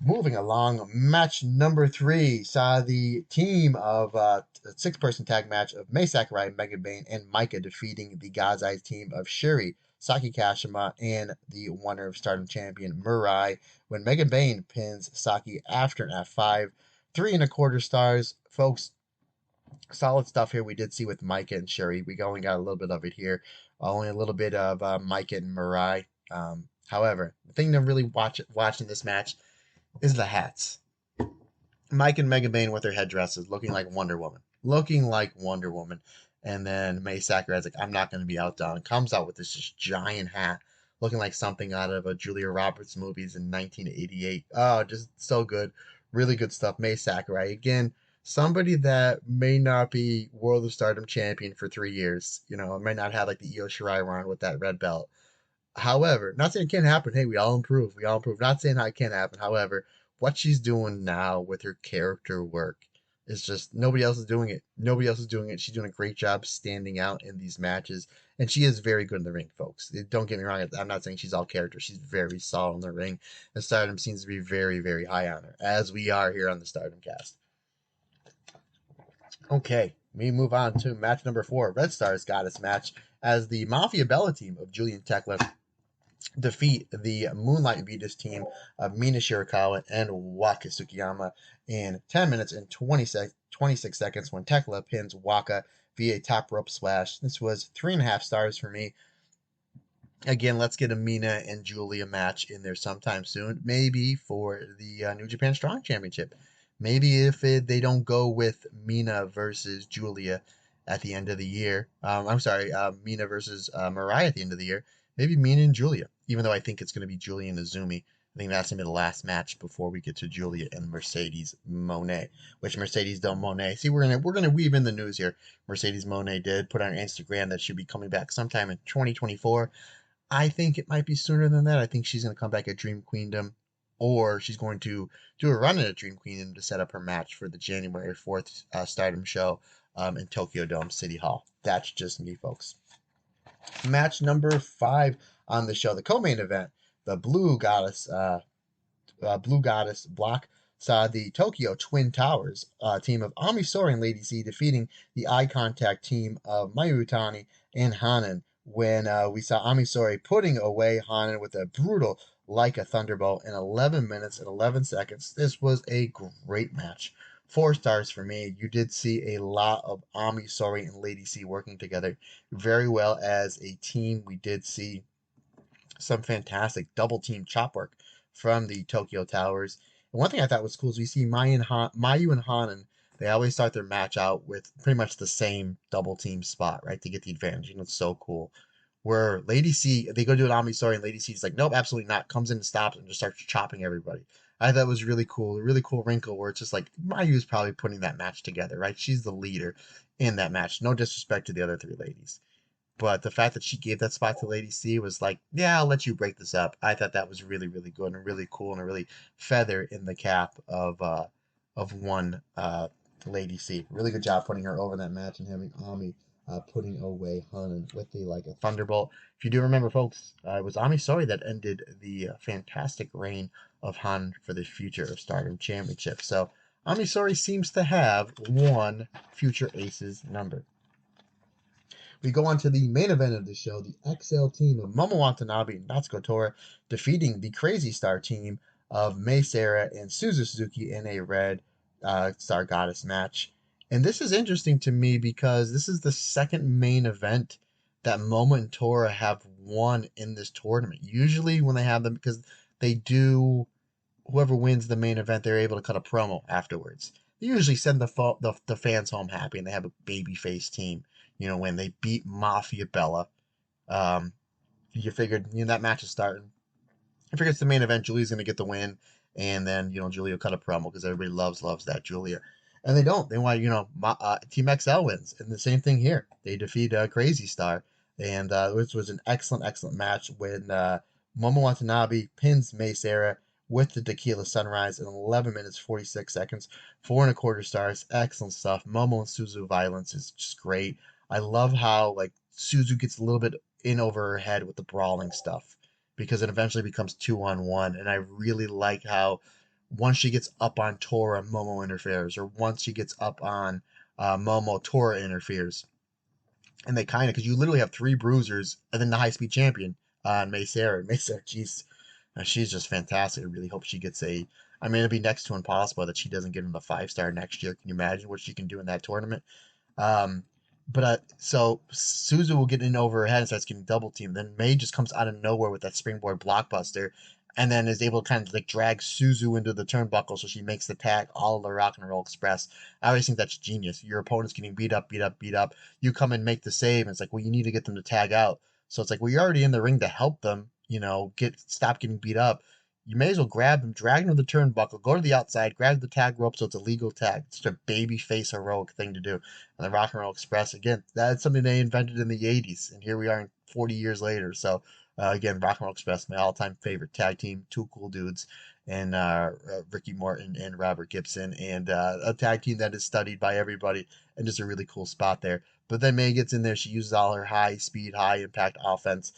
Moving along, match number 3 saw the team of a 6-person tag match of Mei Sakurai, Megan Bayne, and Maika defeating the God's Eyes team of Shuri, Saki Kashima, and the winner of Stardom champion Murai, when Megan Bayne pins Saki after an F5. 3 1/4 stars. Folks, solid stuff here we did see with Maika and Shuri. We only got a little bit of it here. Only a little bit of Maika and Murai. However, the thing to really watching this match is the hats. Mike and Megan Bayne with their headdresses looking like Wonder Woman. And then Mei Sakurai's like, I'm not going to be outdone. Comes out with this just giant hat looking like something out of a Julia Roberts movies in 1988. Oh, just so good. Really good stuff. Mei Sakurai, again, somebody that may not be World of Stardom champion for 3 years. You know, may not have like the Io Shirai run with that red belt. However, not saying it can't happen. Hey, we all improve. Not saying how it can't happen. However, what she's doing now with her character work is just nobody else is doing it. She's doing a great job standing out in these matches, and she is very good in the ring, folks. Don't get me wrong. I'm not saying she's all character. She's very solid in the ring, and Stardom seems to be very, very high on her, as we are here on the Stardom cast. Okay, we move on to match number 4, Red Stars Goddess match, as the Mafia Bella team of Julian Tekla defeat the Moonlight Venus team of Mina Shirakawa and Waka Tsukiyama in 10 minutes and 26 seconds when Tekla pins Waka via top rope splash. This was 3.5 stars for me. Again, let's get a Mina and Julia match in there sometime soon. Maybe for the New Japan Strong Championship. Maybe if they don't go with Mina versus Julia at the end of the year. Mina versus Mariah at the end of the year. Maybe Mina and Julia, even though I think it's going to be Julia and Azumi. I think that's going to be the last match before we get to Julia and Mercedes Moné, which Mercedes Del Moné. See, we're gonna weave in the news here. Mercedes Moné did put on Instagram that she'll be coming back sometime in 2024. I think it might be sooner than that. I think she's going to come back at Dream Queendom, or she's going to do a run at Dream Queendom to set up her match for the January 4th Stardom show in Tokyo Dome City Hall. That's just me, folks. Match number 5 on the show, the co-main event, the Blue Goddess block saw the Tokyo Twin Towers team of Ami Soaring Lady C defeating the Eye Contact team of Mayu Utani and Hanan when we saw Ami Sori putting away Hanan with a brutal like a thunderbolt in 11 minutes and 11 seconds. This was a great match. 4 stars for me. You did see a lot of Ami Sori and Lady C working together very well as a team. We did see some fantastic double team chop work from the Tokyo Towers. And one thing I thought was cool is we see Mayu and Hanan. They always start their match out with pretty much the same double team spot, right, to get the advantage. It's so cool. Where Lady C, they go do an Amisori, and Lady C is like, nope, absolutely not. Comes in and stops and just starts chopping everybody. I thought it was really cool. A really cool wrinkle where it's just like Mayu's probably putting that match together, right? She's the leader in that match. No disrespect to the other 3 ladies. But the fact that she gave that spot to Lady C was like, yeah, I'll let you break this up. I thought that was really, really good and really cool and a really feather in the cap of one Lady C. Really good job putting her over that match and having Ami putting away Hanan with the like a thunderbolt. If you do remember, folks, it was Ami Sourei that ended the fantastic reign of Hanan for the Future of Stardom Championship. So Ami Sourei seems to have one Future Aces number. We go on to the main event of the show, the XL team of Momo Watanabe and Natsuko Tora defeating the Crazy Star team of Mei Seira and Suzu Suzuki in a Red Star Goddess match. And this is interesting to me because this is the second main event that Momo and Tora have won in this tournament. Usually when they have them, because they do, whoever wins the main event, they're able to cut a promo afterwards. They usually send the fans home happy and they have a babyface team. When they beat Mafia Bella, you figured, that match is starting. I figured it's the main event. Julia's going to get the win, and then, Julia will cut a promo because everybody loves that Julia. And they don't. They want, Team XL wins. And the same thing here. They defeat Crazy Star. And this was an excellent match when Momo Watanabe pins Mei Seira with the Tequila Sunrise in 11 minutes, 46 seconds. 4.25 stars. Excellent stuff. Momo and Suzu violence is just great. I love how Suzu gets a little bit in over her head with the brawling stuff because it eventually becomes 2-on-1, and I really like how once she gets up on Tora, Momo interferes, or once she gets up on Momo, Tora interferes, and they kind of, because you literally have 3 bruisers and then the high speed champion on Mei Seira. She's just fantastic. I really hope she gets it'd be next to impossible that she doesn't get in the 5-star next year. Can you imagine what she can do in that tournament? So Suzu will get in over her head and starts getting double teamed. Then Mei just comes out of nowhere with that springboard blockbuster and then is able to kind of drag Suzu into the turnbuckle so she makes the tag all of the Rock and Roll Express. I always think that's genius. Your opponent's getting beat up. You come and make the save, and it's like, well, you need to get them to tag out. So it's like, well, you're already in the ring to help them, stop getting beat up. You may as well grab them, drag them to the turnbuckle, go to the outside, grab the tag rope so it's a legal tag. It's just a baby face heroic thing to do. And the Rock and Roll Express, again, that's something they invented in the 80s, and here we are 40 years later. So, again, Rock and Roll Express, my all-time favorite tag team, 2 cool dudes, and Ricky Morton and Robert Gibson, and a tag team that is studied by everybody, and just a really cool spot there. But then Mei gets in there, she uses all her high-speed, high-impact offense.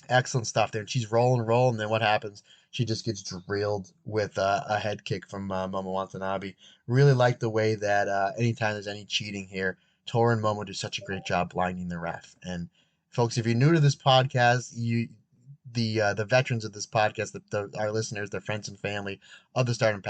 Excellent stuff there. And she's rolling, and then what happens? She just gets drilled with a head kick from Momo Watanabe. Really like the way that anytime there's any cheating here, Tora and Momo do such a great job blinding the ref. And folks, if you're new to this podcast, the veterans of this podcast, our listeners, their friends and family of the Stardom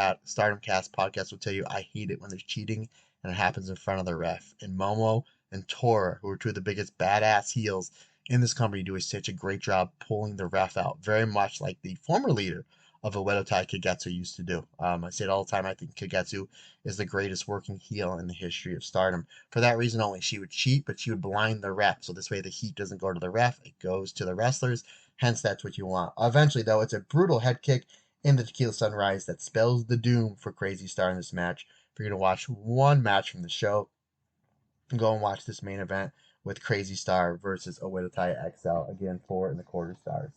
Cast podcast will tell you I hate it when there's cheating and it happens in front of the ref. And Momo and Tora, who are 2 of the biggest badass heels in this company, do such a great job pulling the ref out, very much like the former leader of Oedo Tai Kagetsu used to do. I say it all the time, I think Kagetsu is the greatest working heel in the history of Stardom. For that reason only, she would cheat, but she would blind the ref, so this way the heat doesn't go to the ref, it goes to the wrestlers, hence that's what you want. Eventually, though, it's a brutal head kick in the Tequila Sunrise that spells the doom for Crazy Star in this match. If you're going to watch one match from the show, go and watch this main event with Crazy Star versus Oedo Tai XL, again, 4.25 stars.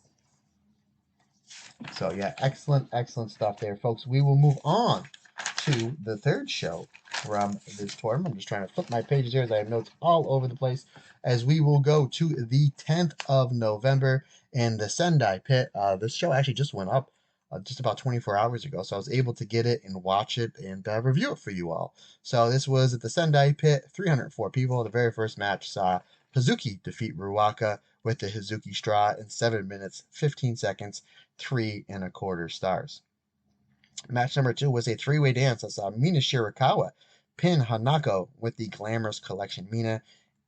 So yeah, excellent stuff there, folks. We will move on to the third show from this tournament. I'm just trying to flip my pages here as I have notes all over the place, as we will go to the 10th of November in the Sendai Pit. This show actually just went up just about 24 hours ago. So I was able to get it and watch it and review it for you all. So this was at the Sendai Pit, 304 people. The very first match saw Hazuki defeat Ruaka with the Hazuki Straw in 7 minutes, 15 seconds, 3.25 stars. Match number 2 was a three-way dance that saw Mina Shirakawa pin Hanako with the Glamorous Collection Mina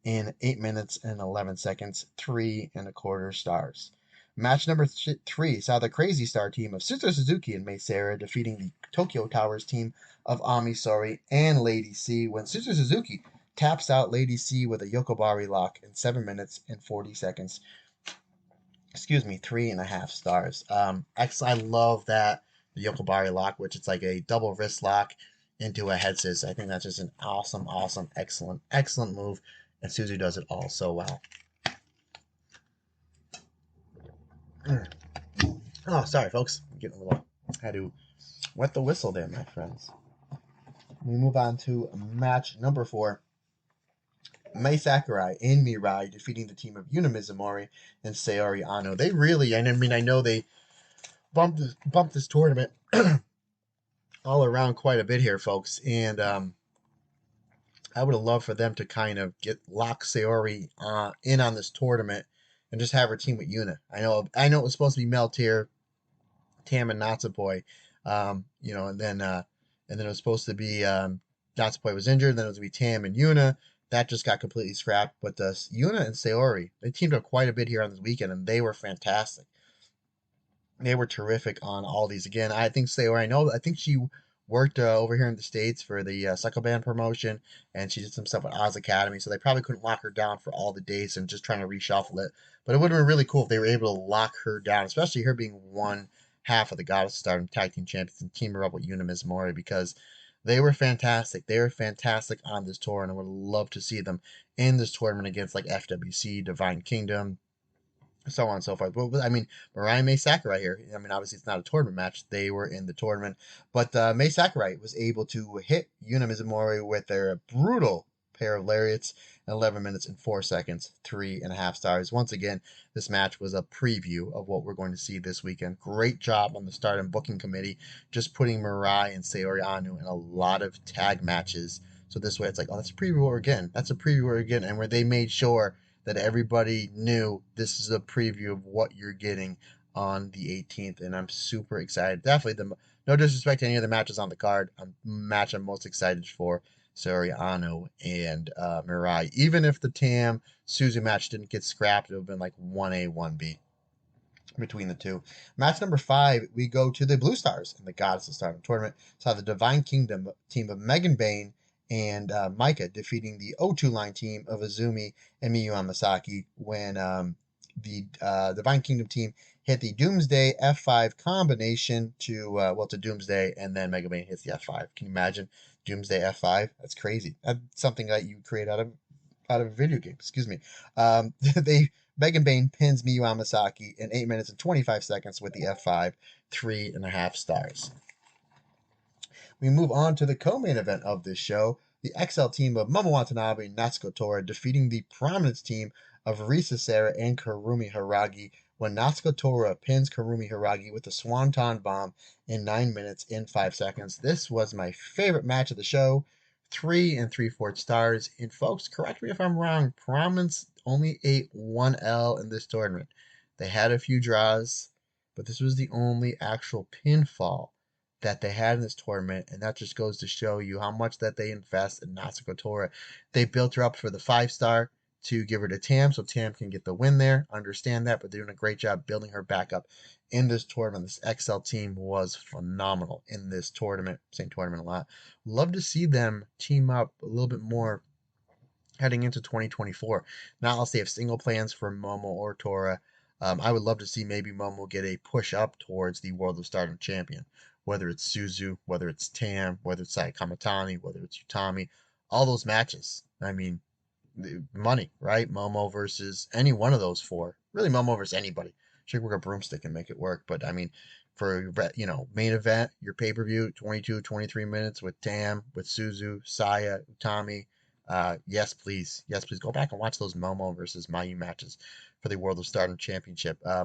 in 8 minutes and 11 seconds, 3.25 stars. Match number 3 saw the Crazy Star team of Suzu Suzuki and Mei Seira defeating the Tokyo Towers team of Ami Sori and Lady C when Suzu Suzuki taps out Lady C with a Yokobari lock in 7 minutes and 40 seconds. 3.5 stars. I love that the Yokobari lock, which it's like a double wrist lock into a head scissors. I think that's just an awesome, excellent move, and Suzu does it all so well. Oh, sorry, folks. I'm getting a little. I had to wet the whistle there, my friends. We move on to match number 4. Mai Sakurai and Mirai defeating the team of Yuna Mizumori and Saori Ano. They really, I know they bumped this tournament all around quite a bit here, folks. And I would have loved for them to kind of lock Saori in on this tournament and just have her team with Yuna. I know it was supposed to be Meltier, Tam, and Natsupoi, and then it was supposed to be Natsupoi was injured. Then it was going to be Tam and Yuna. That just got completely scrapped. But Yuna and Saori, they teamed up quite a bit here on this weekend, and they were fantastic. They were terrific on all these. Again, I think Saori, I think she worked over here in the States for the Suckle Band promotion, and she did some stuff with Oz Academy, so they probably couldn't lock her down for all the dates and just trying to reshuffle it. But it would have been really cool if they were able to lock her down, especially her being one half of the Goddess of Stardom Tag Team Champions and team her up with Yuna Mizumori, because they were fantastic. They were fantastic on this tour, and I would love to see them in this tournament against like FWC, Divine Kingdom, so on and so forth. But I mean, Mirai and Mai Sakurai here. I mean, obviously it's not a tournament match. They were in the tournament, but Mai Sakurai was able to hit Yuna Mizumori with their brutal pair of lariats in 11 minutes and 4 seconds, 3.5 stars. Once again, this match was a preview of what we're going to see this weekend. Great job on the Stardom booking committee, just putting Mirai and Saori Anu in a lot of tag matches. So this way, it's like, oh, that's a preview again. That's a preview again, and where they made sure that everybody knew this is a preview of what you're getting on the 18th, and I'm super excited. Definitely, no disrespect to any of the matches on the card, match I'm most excited for, Saori Ano and Mirai. Even if the Tam Suzu match didn't get scrapped, it would have been like 1A, 1B between the two. Match number 5, we go to the Blue Stars in the Goddess of Stardom tournament. Saw the Divine Kingdom team of Megan Bain and Micah defeating the O2 line team of Azumi and Miyu Amasaki when the Divine Kingdom team hit the Doomsday F5 combination to Doomsday, and then Mega Bain hits the F5. Can you imagine Doomsday F5? That's crazy. That's something that you create out of a video game. Excuse me. Megan Bain pins Miyu Amasaki in 8 minutes and 25 seconds with the F5, 3.5 stars. We move on to the co-main event of this show, the XL team of Momo Watanabe and Natsuko Tora defeating the Prominence team of Risa Sera and Karumi Hiragi when Natsuko Tora pins Karumi Hiragi with a Swanton Bomb in 9 minutes and 5 seconds. This was my favorite match of the show, 3 3/4 stars. And folks, correct me if I'm wrong, Prominence only ate 1 L in this tournament. They had a few draws, but this was the only actual pinfall that they had in this tournament, and that just goes to show you how much that they invest in Natsuko Tora. They built her up for the 5-star to give her to Tam, so Tam can get the win there. Understand that, but they're doing a great job building her back up in this tournament. This XL team was phenomenal in this tournament. Same tournament a lot. Love to see them team up a little bit more heading into 2024. Not unless they have single plans for Momo or Tora. I would love to see maybe Momo get a push up towards the World of Stardom champion. Whether it's Suzu, whether it's Tam, whether it's Sai Kamatani, whether it's Utami, all those matches. I mean, money, right? Momo versus any one of those four. Really, Momo versus anybody. She could work a broomstick and make it work. But I mean, for main event, your pay-per-view, 22, 23 minutes with Tam, with Suzu, Saya, Utami. Yes, please. Yes, please go back and watch those Momo versus Mayu matches for the World of Stardom Championship. I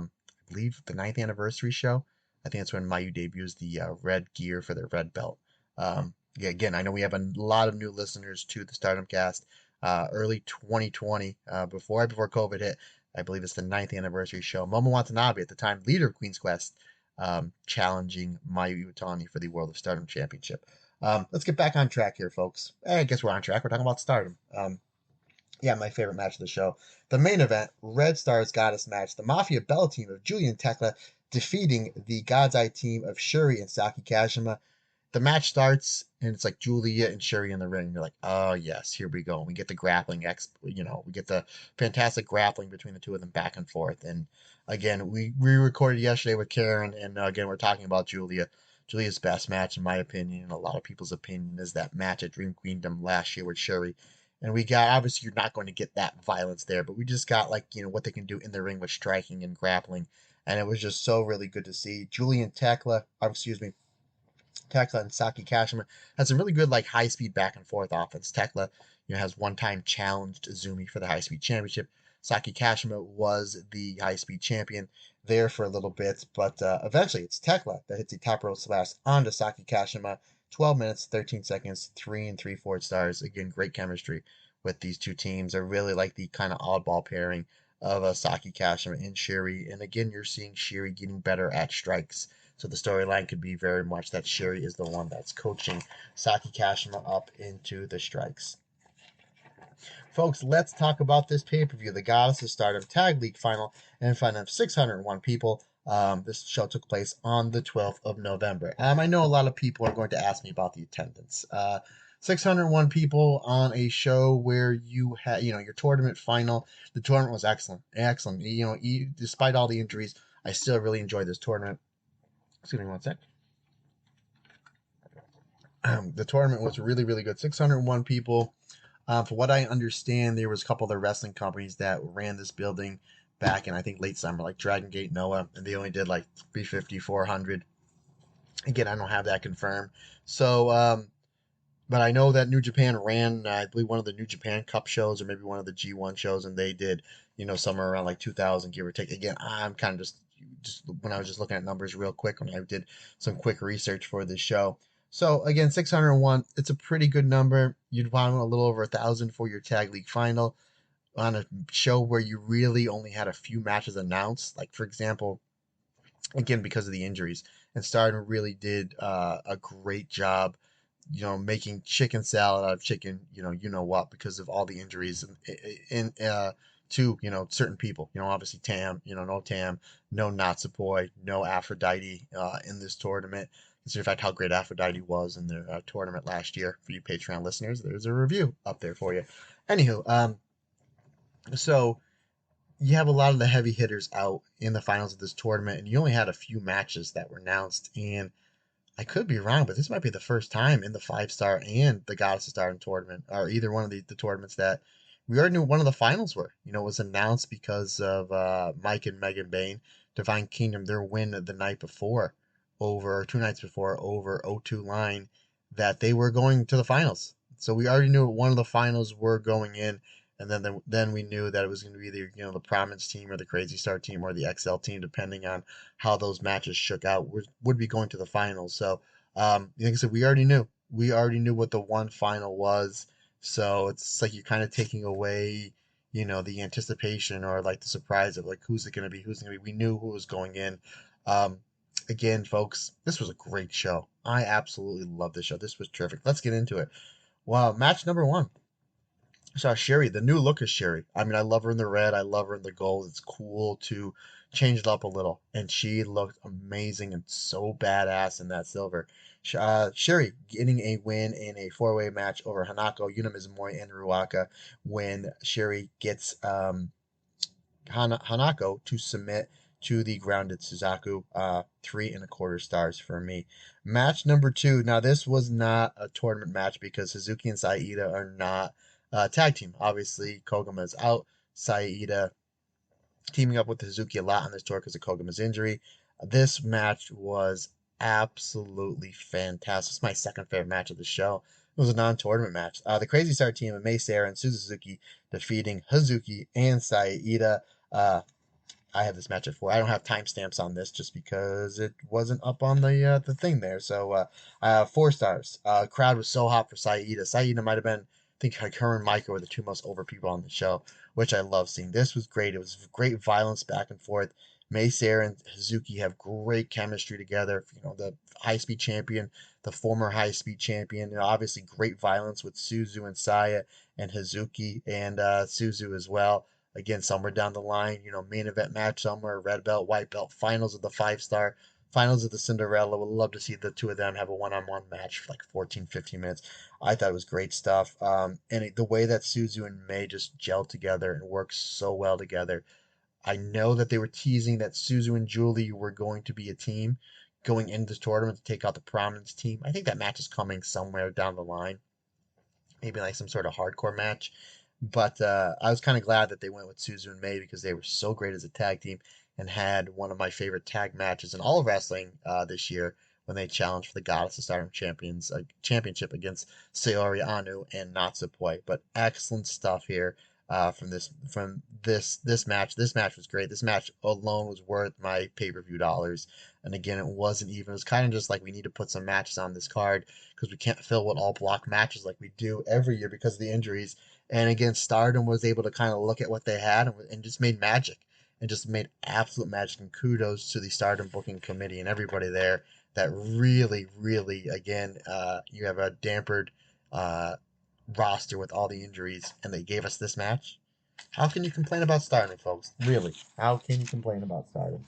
believe the 9th anniversary show I think that's when Mayu debuts the red gear for their red belt. Yeah, again, I know we have a lot of new listeners to the Stardom Cast. Early 2020, before COVID hit, I believe it's the 9th anniversary show. Momo Watanabe, at the time leader of Queen's Quest, challenging Mayu Iwatani for the World of Stardom Championship. Let's get back on track here, folks. I guess we're on track. We're talking about Stardom. Yeah, my favorite match of the show. The main event, Red Stars Goddess match. The Mafia Bella team of Julian Tekla defeating the God's Eye team of Shuri and Saki Kashima. The match starts and it's like Julia and Shuri in the ring. You're like, oh yes, here we go. We get the grappling, we get the fantastic grappling between the two of them back and forth. And again, we recorded yesterday with Karen, and again we're talking about Julia. Julia's best match, in my opinion, and a lot of people's opinion, is that match at Dream Queendom last year with Shuri. And we got, obviously you're not going to get that violence there, but we just got like, what they can do in the ring with striking and grappling. And it was just so really good to see. Julian Tekla, Tekla and Saki Kashima had some really good like high speed back and forth offense. Tekla, has one time challenged Azumi for the high speed championship. Saki Kashima was the high speed champion there for a little bit, but eventually it's Tekla that hits the top rope splash onto Saki Kashima. 12 minutes, 13 seconds, 3 and 3/4 stars. Again, great chemistry with these two teams. I really like the kind of oddball pairing of Saki Kashima and Shuri. And again, you're seeing Shuri getting better at strikes. So the storyline could be very much that Shuri is the one that's coaching Saki Kashima up into the strikes. Folks, let's talk about this pay-per-view, the Goddess of Stardom Tag League Final, in front of 601 people. This show took place on the 12th of November. I know a lot of people are going to ask me about the attendance. 601 people on a show where you had, your tournament final. The tournament was excellent. Despite all the injuries, I still really enjoyed this tournament. Excuse me one sec. The tournament was really, really good. 601 people. From what I understand, there was a couple of the wrestling companies that ran this building back in, I think, late summer, like Dragon Gate Noah, and they only did like 350, 400. Again, I don't have that confirmed. So, but I know that New Japan ran, I believe, one of the New Japan Cup shows or maybe one of the G1 shows, and they did, somewhere around like 2,000, give or take. Again, I'm kind of just when I was just looking at numbers real quick when I did some quick research for this show. So again, 601, it's a pretty good number. You'd want a little over 1,000 for your tag league final on a show where you really only had a few matches announced. Like, for example, again, because of the injuries, and Stardom really did a great job, making chicken salad out of chicken, what, because of all the injuries to, certain people, obviously Tam, no Tam, no Natsupoi, no Aphrodite in this tournament. Consider fact how great Aphrodite was in the tournament last year. For you Patreon listeners, there's a review up there for you. Anywho, so you have a lot of the heavy hitters out in the finals of this tournament, and you only had a few matches that were announced. And I could be wrong, but this might be the first time in the 5-star and the Goddess of Stardom tournament, or either one of the tournaments, that we already knew one of the finals were. It was announced because of Mike and Megan Bain, Divine Kingdom, their win the night before, over 2 nights before, over O2 Line, that they were going to the finals. So we already knew one of the finals were going in, and then we knew that it was going to be either the Prominence team or the Crazy Star team or the XL team, depending on how those matches shook out, would be going to the finals. So like I said, we already knew what the one final was. So it's like you're kind of taking away the anticipation or like the surprise of like who's it going to be. We knew who was going in. Again, folks, this was a great show. I absolutely love this show. This was terrific. Let's get into it. Wow, match number 1. So Sherry, the new look of Sherry. I mean, I love her in the red. I love her in the gold. It's cool to change it up a little. And she looked amazing and so badass in that silver. Sherry getting a win in a 4-way match over Hanako, Yuna Mizumori, and Ruaka, when Sherry gets Hanako to submit to the grounded Suzaku. 3 1/4 stars for me. Match number 2. Now, this was not a tournament match because Suzuki and Saida are not tag team. Obviously, Koguma is out. Saida teaming up with Suzuki a lot on this tour because of Koguma's injury. This match was absolutely fantastic. It's my second favorite match of the show. It was a non-tournament match. The Crazy Star team of Mei Seira and Suzuki defeating Hazuki and Saida. I have this match at 4. I don't have timestamps on this just because it wasn't up on the thing there. So 4 stars. Crowd was so hot for Saida. Saida might have been, I think, like her and Micah were the two most over people on the show, which I love seeing. This was great. It was great violence back and forth. Mei Sarah and Hazuki have great chemistry together. You know, the high speed champion, the former high speed champion. You know, obviously great violence with Suzu and Saya and Hazuki and Suzu as well. Again, somewhere down the line, you know, main event match somewhere, red belt, white belt, finals of the 5 star, finals of the Cinderella. Would love to see the two of them have a one-on-one match for like 14, 15 minutes. I thought it was great stuff. The way that Suzu and May just gel together and work so well together. I know that they were teasing that Suzu and Julie were going to be a team going into this tournament to take out the Prominence team. I think that match is coming somewhere down the line, maybe like some sort of hardcore match. But I was kind of glad that they went with Suzu and May because they were so great as a tag team and had one of my favorite tag matches in all of wrestling this year when they challenged for the Goddess of Stardom championship against Saori Anu and Natsupoi. But excellent stuff here from this match. This match was great. This match alone was worth my pay-per-view dollars. And again, it wasn't even. It was kind of just like we need to put some matches on this card because we can't fill with all block matches like we do every year because of the injuries. And again, Stardom was able to kind of look at what they had and just made magic and just made absolute magic. And kudos to the Stardom booking committee and everybody there that really, really, again, you have a dampered roster with all the injuries, and they gave us this match. How can you complain about Stardom, folks? Really, how can you complain about Stardom?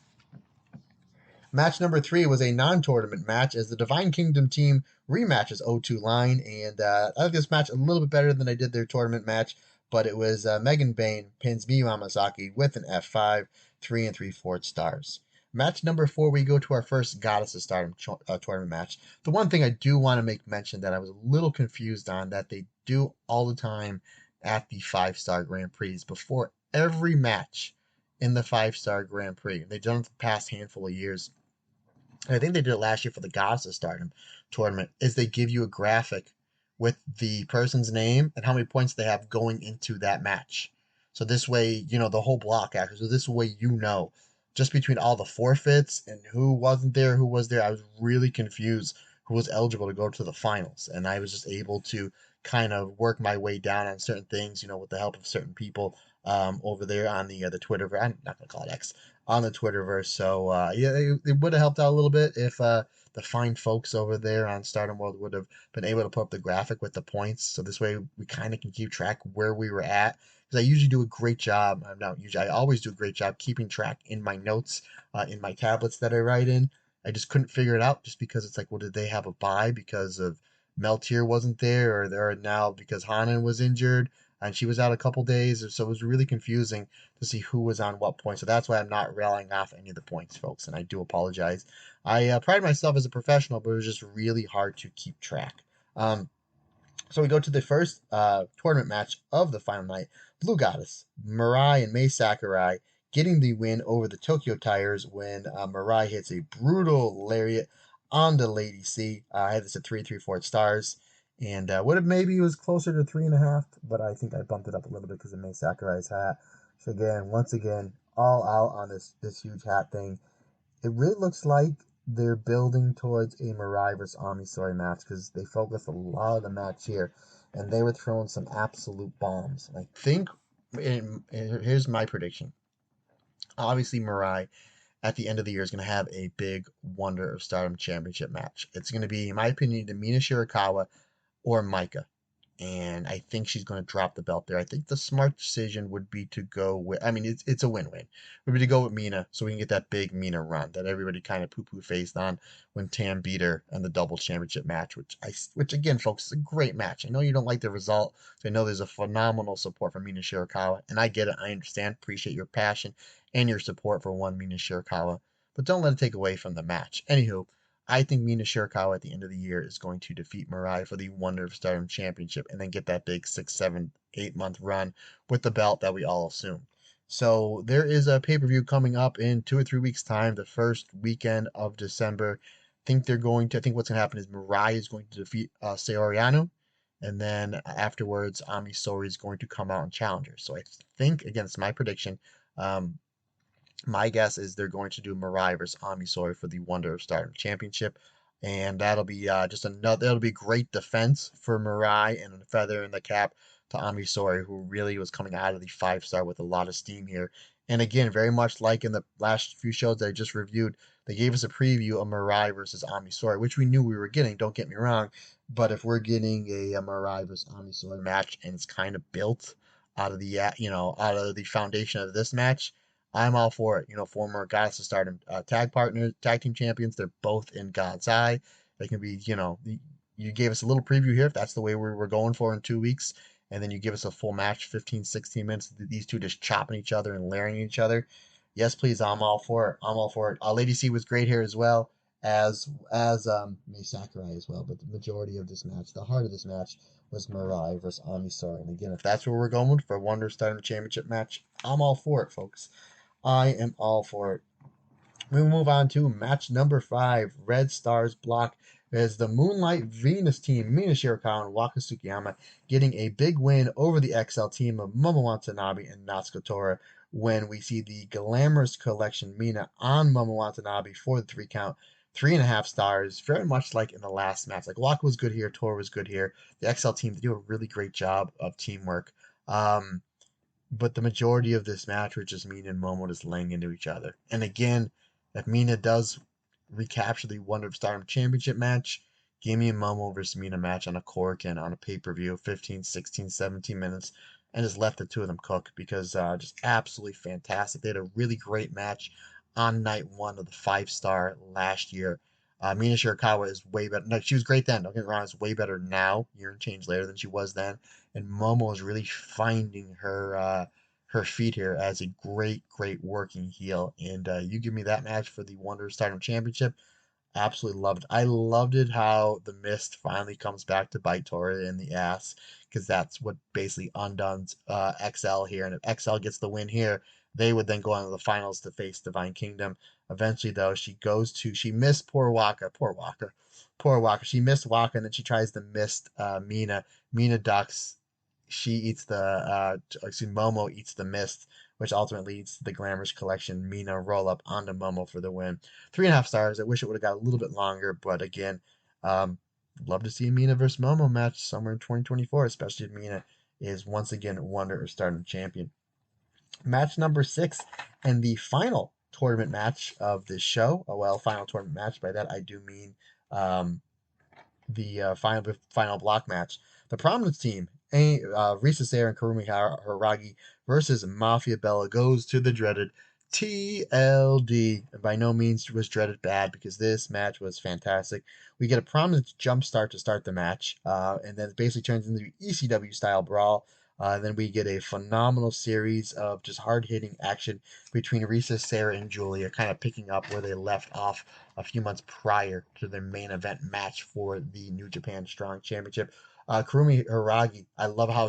Match number 3 was a non-tournament match as the Divine Kingdom team rematches O2 Line, and I like this match a little bit better than I did their tournament match, but it was Megan Bain pins Miyu Hamasaki with an F5, 3 3/4 stars. Match number 4, we go to our first Goddess of Stardom tournament match. The one thing I do want to make mention that I was a little confused on that they do all the time at the 5-star Grand Prix before every match in the 5-star Grand Prix. They've done it the past handful of years. I think they did it last year for the Goddess of Stardom tournament, is they give you a graphic with the person's name and how many points they have going into that match. So this way, you know, the whole block actually. So this way, you know, just between all the forfeits and who wasn't there, who was there, I was really confused who was eligible to go to the finals. And I was just able to kind of work my way down on certain things, you know, with the help of certain people over there on the Twitter. I'm not going to call it X, on the Twitterverse. So yeah, it would have helped out a little bit if the fine folks over there on Stardom World would have been able to put up the graphic with the points. So this way we kind of can keep track where we were at. Because I usually do a great job. I'm not usually. I always do a great job keeping track in my notes, in my tablets that I write in. I just couldn't figure it out just because it's like, well, did they have a bye because of Meltier wasn't there, or now because Hanan was injured and she was out a couple days, so it was really confusing to see who was on what point. So that's why I'm not railing off any of the points, folks, and I do apologize. I pride myself as a professional, but it was just really hard to keep track. So we go to the first tournament match of the final night. Blue Goddess, Mirai and Mei Sakurai getting the win over the Tokyo Tires when Mirai hits a brutal lariat on the Lady C. I had this at 3 3/4 stars. And would have maybe it was closer to 3.5, but I think I bumped it up a little bit because of May Sakurai's hat. So again, once again, all out on this huge hat thing. It really looks like they're building towards a Mirai versus Ami Sourei match because they focused a lot of the match here, and they were throwing some absolute bombs. And I think, here's my prediction. Obviously, Mirai at the end of the year is going to have a big Wonder of Stardom Championship match. It's going to be, in my opinion, the Mina Shirakawa or Micah. And I think she's going to drop the belt there. I think the smart decision would be to go with, I mean, it's a win-win. Would be to go with Mina so we can get that big Mina run that everybody kind of poo-poo faced on when Tam beat her in the double championship match, which again, folks, is a great match. I know you don't like the result. I know there's a phenomenal support for Mina Shirakawa, and I get it. I understand, appreciate your passion and your support for one Mina Shirakawa, but don't let it take away from the match. Anywho, I think Mina Shirakawa at the end of the year is going to defeat Mirai for the Wonder of Stardom Championship and then get that big 6, 7, 8 month run with the belt that we all assume. So there is a pay-per-view coming up in 2 or 3 weeks' time, the first weekend of December. I think what's going to happen is Mirai is going to defeat Saori Anou, and then afterwards, Ami Sourei is going to come out and challenge her. So I think, again, it's my prediction. My guess is they're going to do Mirai versus Ami Sourei for the Wonder of Stardom Championship, and that'll be just another. That'll be great defense for Mirai and a feather in the cap to Ami Sourei, who really was coming out of the 5-star with a lot of steam here. And again, very much like in the last few shows that I just reviewed, they gave us a preview of Mirai versus Ami Sourei, which we knew we were getting. Don't get me wrong, but if we're getting a Mirai versus Ami Sourei match and it's kind of built out of the out of the foundation of this match, I'm all for it. Former Goddess of Stardom tag partners, tag team champions. They're both in God's eye. They can be, you gave us a little preview here. If that's the way we're going for in 2 weeks, and then you give us a full match, 15, 16 minutes, these two just chopping each other and layering each other. Yes, please. I'm all for it. I'm all for it. Lady C was great here as well as May Sakurai as well. But the majority of this match, the heart of this match, was Mirai versus Ami Sourei. And again, if that's where we're going for a Wonder Stardom Championship match, I'm all for it, folks. I am all for it. We move on to match number 5, Red Stars block. As the Moonlight Venus team, Mina Shirakawa and Waka Tsukiyama, getting a big win over the XL team of Momo Watanabe and Natsuko Tora when we see the Glamorous Collection Mina on Momo Watanabe for the 3 count. 3.5 stars, very much like in the last match. Like Waka was good here, Tora was good here. The XL team, they do a really great job of teamwork. But the majority of this match was just Mina and Momo just laying into each other. And again, if Mina does recapture the Wonder of Stardom Championship match, give me a Momo versus Mina match on a Korakuen on a pay-per-view, 15, 16, 17 minutes, and just let the two of them cook because just absolutely fantastic. They had a really great match on night 1 of the 5-star last year. Mina Shirakawa is way better. No, she was great then. Don't get me wrong, it's way better now, year and change later than she was then. And Momo is really finding her feet here as a great, great working heel. And you give me that match for the Wonder of Stardom Championship. Absolutely loved it. I loved it how the mist finally comes back to bite Tora in the ass because that's what basically undoes XL here. And if XL gets the win here, they would then go on to the finals to face Divine Kingdom. Eventually, though, she missed poor Waka. Poor Waka. Poor Waka. She missed Waka and then she tries to miss Mina. Mina ducks. She eats Momo eats the mist, which ultimately leads to the Glamorous Collection Mina roll up onto Momo for the win. 3.5 stars. I wish it would have got a little bit longer, but again, um, love to see a Mina versus Momo match somewhere in 2024, especially if Mina is once again Wonder or Stardom champion. Match number 6 and the final tournament match of this show. Oh, well, final tournament match. By that I do mean the final block match. The Prominence team, Risa Sayre and Kurumi Haragi versus Mafia Bella goes to the dreaded TLD. And by no means was dreaded bad because this match was fantastic. We get a Prominence jump start to start the match, and then it basically turns into ECW style brawl. Then we get a phenomenal series of just hard hitting action between Risa, Sarah, and Julia, kind of picking up where they left off a few months prior to their main event match for the New Japan Strong Championship. Kurumi Hiragi, I love how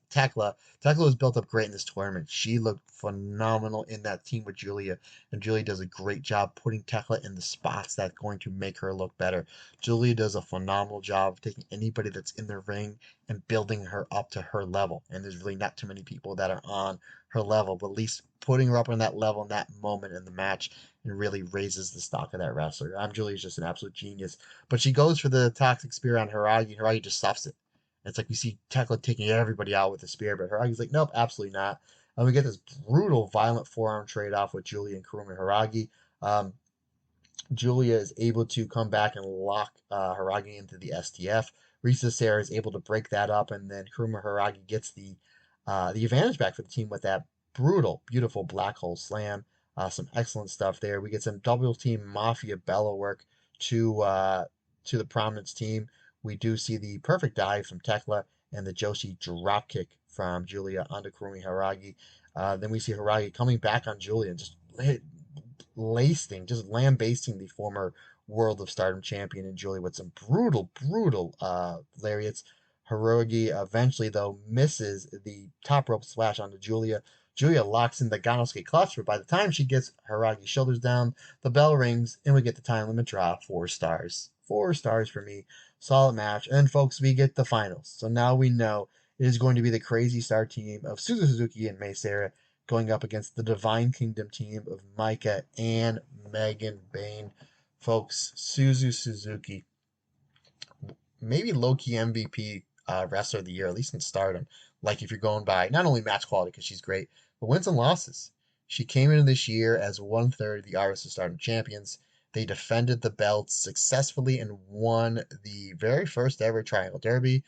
Tekla was built up great in this tournament. She looked phenomenal in that team with Julia, and Julia does a great job putting Tekla in the spots that's going to make her look better. Julia does a phenomenal job of taking anybody that's in the ring and building her up to her level. And there's really not too many people that are on her level, but at least putting her up on that level in that moment in the match and really raises the stock of that wrestler. Julia's just an absolute genius. But she goes for the toxic spear on Hiragi, and Hiragi just stuffs it. It's like we see Tekla taking everybody out with the spear, but Hiragi's like, nope, absolutely not. And we get this brutal, violent forearm trade off with Julia and Kurumi Hiragi. Julia is able to come back and lock Hiragi into the STF. Risa Sayre is able to break that up, and then Kuruma Hiragi gets the advantage back for the team with that brutal, beautiful black hole slam. Some excellent stuff there. We get some double team Mafia Bella work to the Prominence team. We do see the perfect dive from Tekla and the Joshi dropkick from Julia onto Kurumi Hiragi. Then we see Hiragi coming back on Julia and just just lambasting the former World of Stardom champion and Julia with some brutal, brutal lariats. Hiragi eventually, though, misses the top rope splash onto Julia. Julia locks in the Ganosuke clutch, but by the time she gets Hiragi's shoulders down, the bell rings, and we get the time limit draw. 4 stars. 4 stars for me. Solid match. And, folks, we get the finals. So now we know it is going to be the Crazy Star team of Suzu Suzuki and Mei Seira going up against the Divine Kingdom team of Micah and Megan Bain. Folks, Suzu Suzuki, maybe low-key MVP wrestler of the year, at least in Stardom. Like if you're going by not only match quality because she's great, but wins and losses. She came into this year as 1/3 of the Artists of Stardom champions. They defended the belts successfully and won the very first ever Triangle Derby.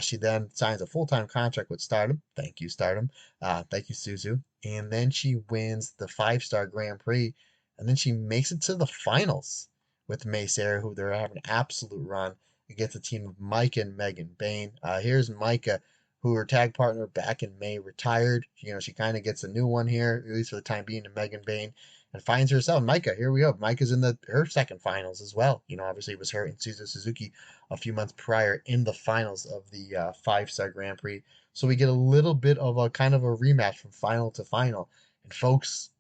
She then signs a full-time contract with Stardom. Thank you, Stardom. Thank you, Suzu. And then she wins the 5-star Grand Prix. And then she makes it to the finals with May Sarah, who they're having an absolute run against a team of Micah and Megan Bain. Here's Micah, who her tag partner back in May retired. She kind of gets a new one here, at least for the time being, to Megan Bain, and finds herself. Micah, here we go. Micah's in her second finals as well. Obviously it was her and Suzu Suzuki a few months prior in the finals of the 5-star Grand Prix. So we get a little bit of a kind of a rematch from final to final. And folks,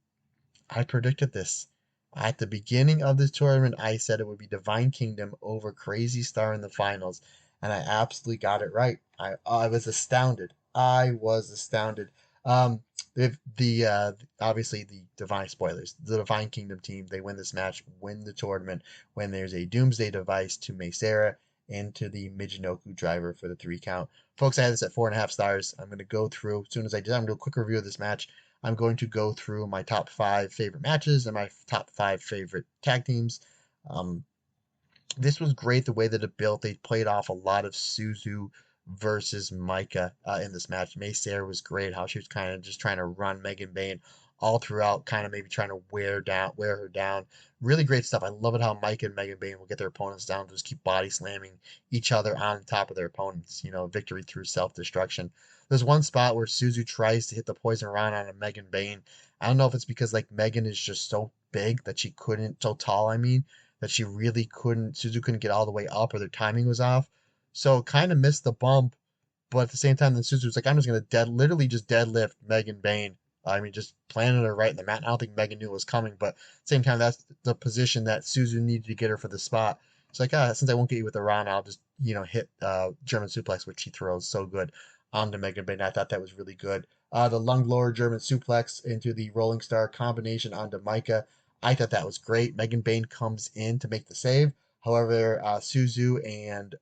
I predicted this. At the beginning of this tournament, I said it would be Divine Kingdom over Crazy Star in the finals, and I absolutely got it right. I was astounded. I was astounded. Um, Obviously the Divine spoilers. The Divine Kingdom team, they win this match, win the tournament when there's a Doomsday device to May Sarah and to the Michinoku driver for the 3 count. Folks, I had this at 4.5 stars. I'm going to go through as soon as I did. I'm going to do a quick review of this match. I'm going to go through my top 5 favorite matches and my top 5 favorite tag teams. This was great the way that it built. They played off a lot of Suzu versus Micah in this match. May Sarah was great, how she was kind of just trying to run Megan Bain all throughout, kind of maybe trying to wear her down. Really great stuff. I love it how Micah and Megan Bain will get their opponents down, just keep body slamming each other on top of their opponents. Victory through self-destruction. There's one spot where Suzu tries to hit the poison rana on a Megan Bain. I don't know if it's because like Megan is just so big that she couldn't, so tall, I mean, that she really couldn't, Suzu couldn't get all the way up or their timing was off. So kind of missed the bump, but at the same time, then Suzu was like, I'm just going to literally just deadlift Megan Bain. I mean, just planted her right in the mat. I don't think Megan knew it was coming, but at the same time, that's the position that Suzu needed to get her for the spot. It's like, since I won't get you with the Rana, I'll just, hit German suplex, which she throws so good onto Megan Bain. I thought that was really good. The lung lower German suplex into the Rolling Star combination onto Micah. I thought that was great. Megan Bain comes in to make the save. However, Suzu and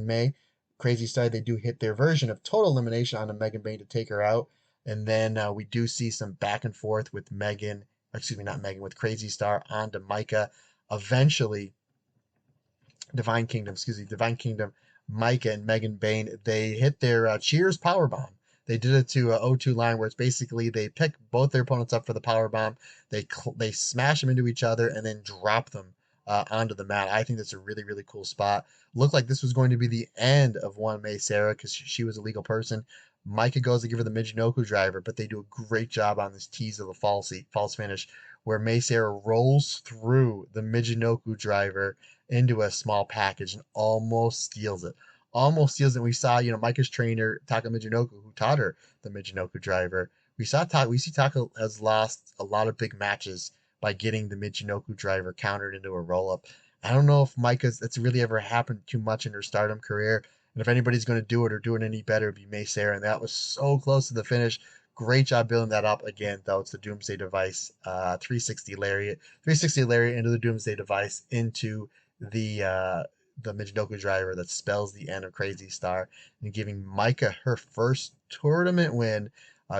May, Crazy Star, they do hit their version of total elimination onto Megan Bain to take her out. And then we do see some back and forth with with Crazy Star onto Micah. Eventually, Divine Kingdom, Micah and Megan Bain, they hit their Cheers powerbomb. They did it to O2 line where it's basically they pick both their opponents up for the powerbomb, they smash them into each other, and then drop them onto the mat. I think that's a really, really cool spot. Looked like this was going to be the end of one May Sarah because she was a legal person. Micah goes to give her the Michinoku driver, but they do a great job on this tease of the false finish where May Sarah rolls through the Michinoku driver into a small package and almost steals it. We saw, Micah's trainer, Taka Michinoku, who taught her the Michinoku driver. We see Taka has lost a lot of big matches by getting the Michinoku driver countered into a roll-up. I don't know if that's really ever happened too much in her Stardom career. And if anybody's going to do it or do it any better, it'd be May Sarah. And that was so close to the finish. Great job building that up. Again, though, it's the Doomsday device, 360 lariat into the Doomsday device into the Michinoku driver that spells the end of Crazy Star and giving Micah her first tournament win.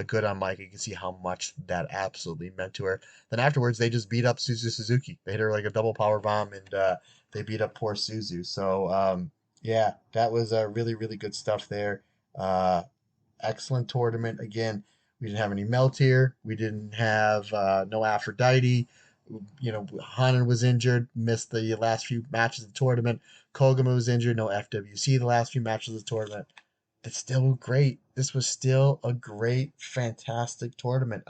Good on Micah. You can see how much that absolutely meant to her. Then afterwards, they just beat up Suzu Suzuki. They hit her like a double power bomb, and they beat up poor Suzu. So yeah, that was really, really good stuff there. Excellent tournament. Again, we didn't have any Melt here. We didn't have no Aphrodite. Hanan was injured, missed the last few matches of the tournament. Koguma was injured, no FWC the last few matches of the tournament. It's still great. This was still a great, fantastic tournament.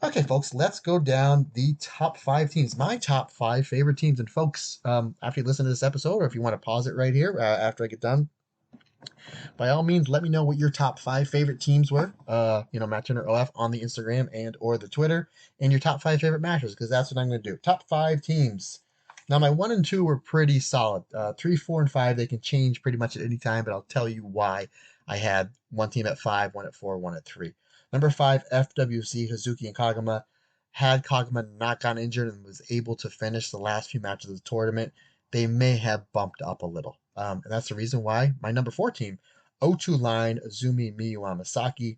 Okay, folks, let's go down the top 5 teams. My top 5 favorite teams. And folks, after you listen to this episode, or if you want to pause it right here after I get done, by all means, let me know what your top 5 favorite teams were. Matt Turner OF on the Instagram and or the Twitter, and your top 5 favorite matches, because that's what I'm going to do. Top 5 teams. Now, my 1 and 2 were pretty solid. 3, 4, and 5, they can change pretty much at any time, but I'll tell you why I had one team at 5, one at 4, one at 3. Number 5, FWC, Hazuki and Kagama. Had Kagama not gotten injured and was able to finish the last few matches of the tournament, they may have bumped up a little. And that's the reason why my number 4 team, O2 line, Azumi, Miyu, Amasaki.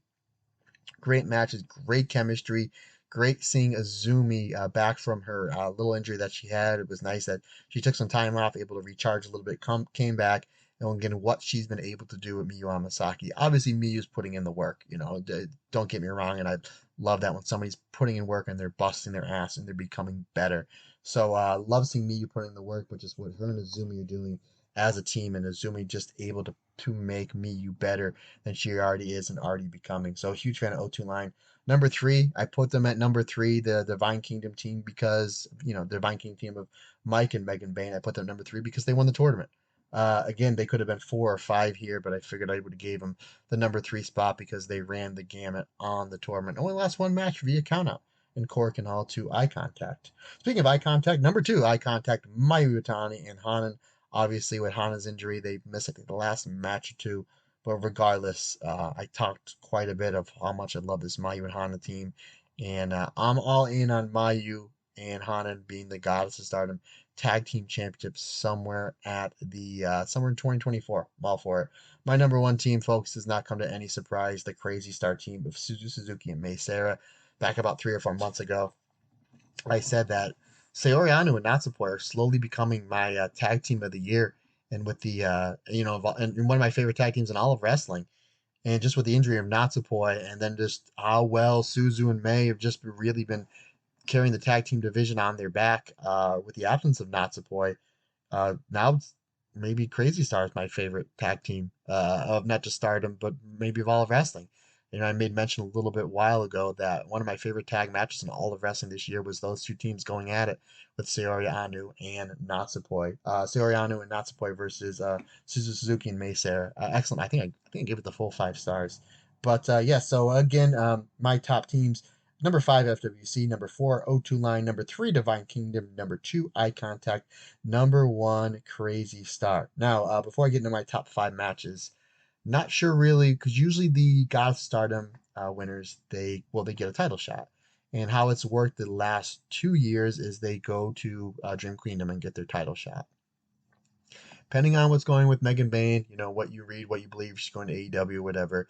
Great matches, great chemistry. Great seeing Azumi back from her little injury that she had. It was nice that she took some time off, able to recharge a little bit, came back, and again, what she's been able to do with Miyu Amasaki. Obviously, Miyu's putting in the work. Don't get me wrong, and I love that when somebody's putting in work and they're busting their ass and they're becoming better. So, love seeing Miyu putting in the work, but just what her and Azumi are doing as a team, and Azumi just able to make Miyu better than she already is and already becoming. So, huge fan of O2 line. Number 3, I put them at number 3, the Divine Kingdom team, because, the Divine Kingdom team of Mike and Megan Bain. I put them number 3 because they won the tournament. Again, they could have been 4 or 5 here, but I figured I would have gave them the number 3 spot because they ran the gamut on the tournament. Only lost one match via countout in Cork and Hall to eye contact. Speaking of eye contact, number 2, eye contact, Mayu Iwatani and Hanan. Obviously, with Hanan's injury, they missed, I think, the last match or two. But regardless, I talked quite a bit of how much I love this Mayu and Hanan team. And I'm all in on Mayu and Hanan being the goddess of Stardom tag team championships somewhere in 2024. I'm all for it. My number 1 team, folks, does not come to any surprise. The Crazy Star team of Suzuki and Mei Seira. Back about 3 or 4 months ago, I said that Saori Anou and Natsupoi are slowly becoming my tag team of the year. And with the, and one of my favorite tag teams in all of wrestling. And just with the injury of Natsupoi, and then just how well Suzu and May have just really been carrying the tag team division on their back with the absence of Natsupoi. Now it's maybe Crazy Star is my favorite tag team of not just Stardom, but maybe of all of wrestling. I made mention a little bit while ago that one of my favorite tag matches in all of wrestling this year was those two teams going at it with Saori Anou and Natsupoi. Saori Anou and Natsupoi versus Suzuki and Mei Seira. Excellent. I think I gave it the full 5 stars. But yeah, so again, my top teams. Number 5, FWC. Number 4, O2 Line. Number 3, Divine Kingdom. Number 2, Eye Contact. Number 1, Crazy Star. Now, before I get into my top 5 matches, not sure really, because usually the God of Stardom winners, they get a title shot. And how it's worked the last 2 years is they go to Dream Kingdom and get their title shot. Depending on what's going with Megan Bain, what you read, what you believe, she's going to AEW, whatever.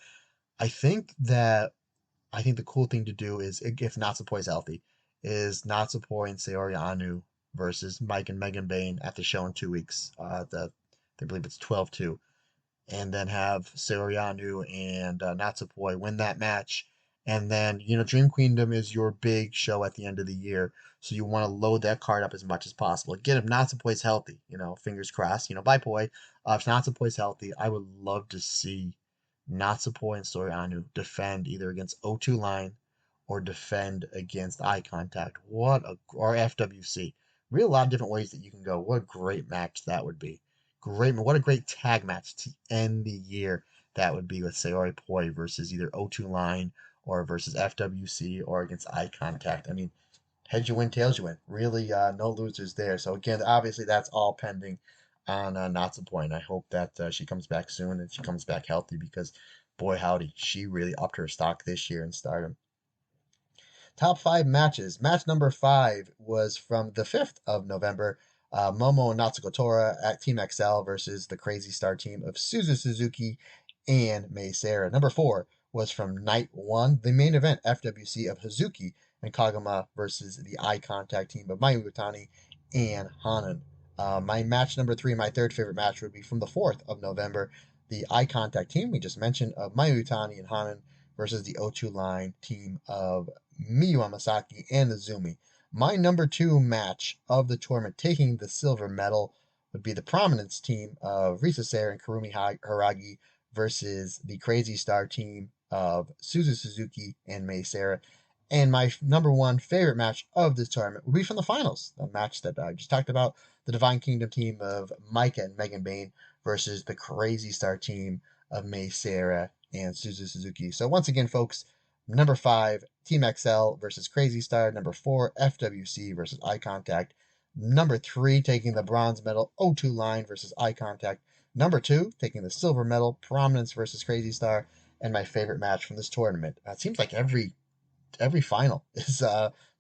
I think the cool thing to do is, if Natsupoi is healthy, is Natsupoi and Saori Anou versus Mike and Megan Bain at the show in 2 weeks. I believe it's 12/2. And then have Saori Anou and Natsupoi win that match. And then, Dream Kingdom is your big show at the end of the year. So you want to load that card up as much as possible. Again, if Natsupoi's healthy, fingers crossed, bye, Poi. If Natsupoi's healthy, I would love to see Natsupoi and Saori Anou defend either against O2 Line or defend against Eye Contact. Or FWC. Really a lot of different ways that you can go. What a great match that would be. What a great tag match to end the year that would be with Saori Poi versus either O2 Line or versus FWC or against Eye Contact. I mean, heads you win, tails you win. Really, no losers there. So again, obviously that's all pending on Natsupoi, and I hope that she comes back soon and she comes back healthy because, boy howdy, she really upped her stock this year in Stardom. Top 5 matches. Match number 5 was from the 5th of November. Momo and Natsuko Tora at Team XL versus the Crazy Star team of Suzuki and Mei Seira. Number 4 was from night 1, the main event, FWC of Hazuki and Kagama versus the Eye Contact team of Mayu Iwatani and Hanan. My match number 3, my third favorite match, would be from the 4th of November, the Eye Contact team we just mentioned of Mayu Iwatani and Hanan versus the O2 Line team of Miyu Amasaki and Azumi. My number 2 match of the tournament, taking the silver medal, would be the Prominence team of Risa Sera and Kurumi Haragi versus the Crazy Star team of Suzuki and Mei Seira. And my number 1 favorite match of this tournament would be from the finals, the match that I just talked about, the Divine Kingdom team of Micah and Megan Bain versus the Crazy Star team of Mei Seira and Suzuki. So once again, folks, number 5, Team XL versus Crazy Star. Number 4, FWC versus Eye Contact. Number 3, taking the bronze medal, O2 Line versus Eye Contact. Number 2, taking the silver medal, Prominence versus Crazy Star, and my favorite match from this tournament. It seems like every final is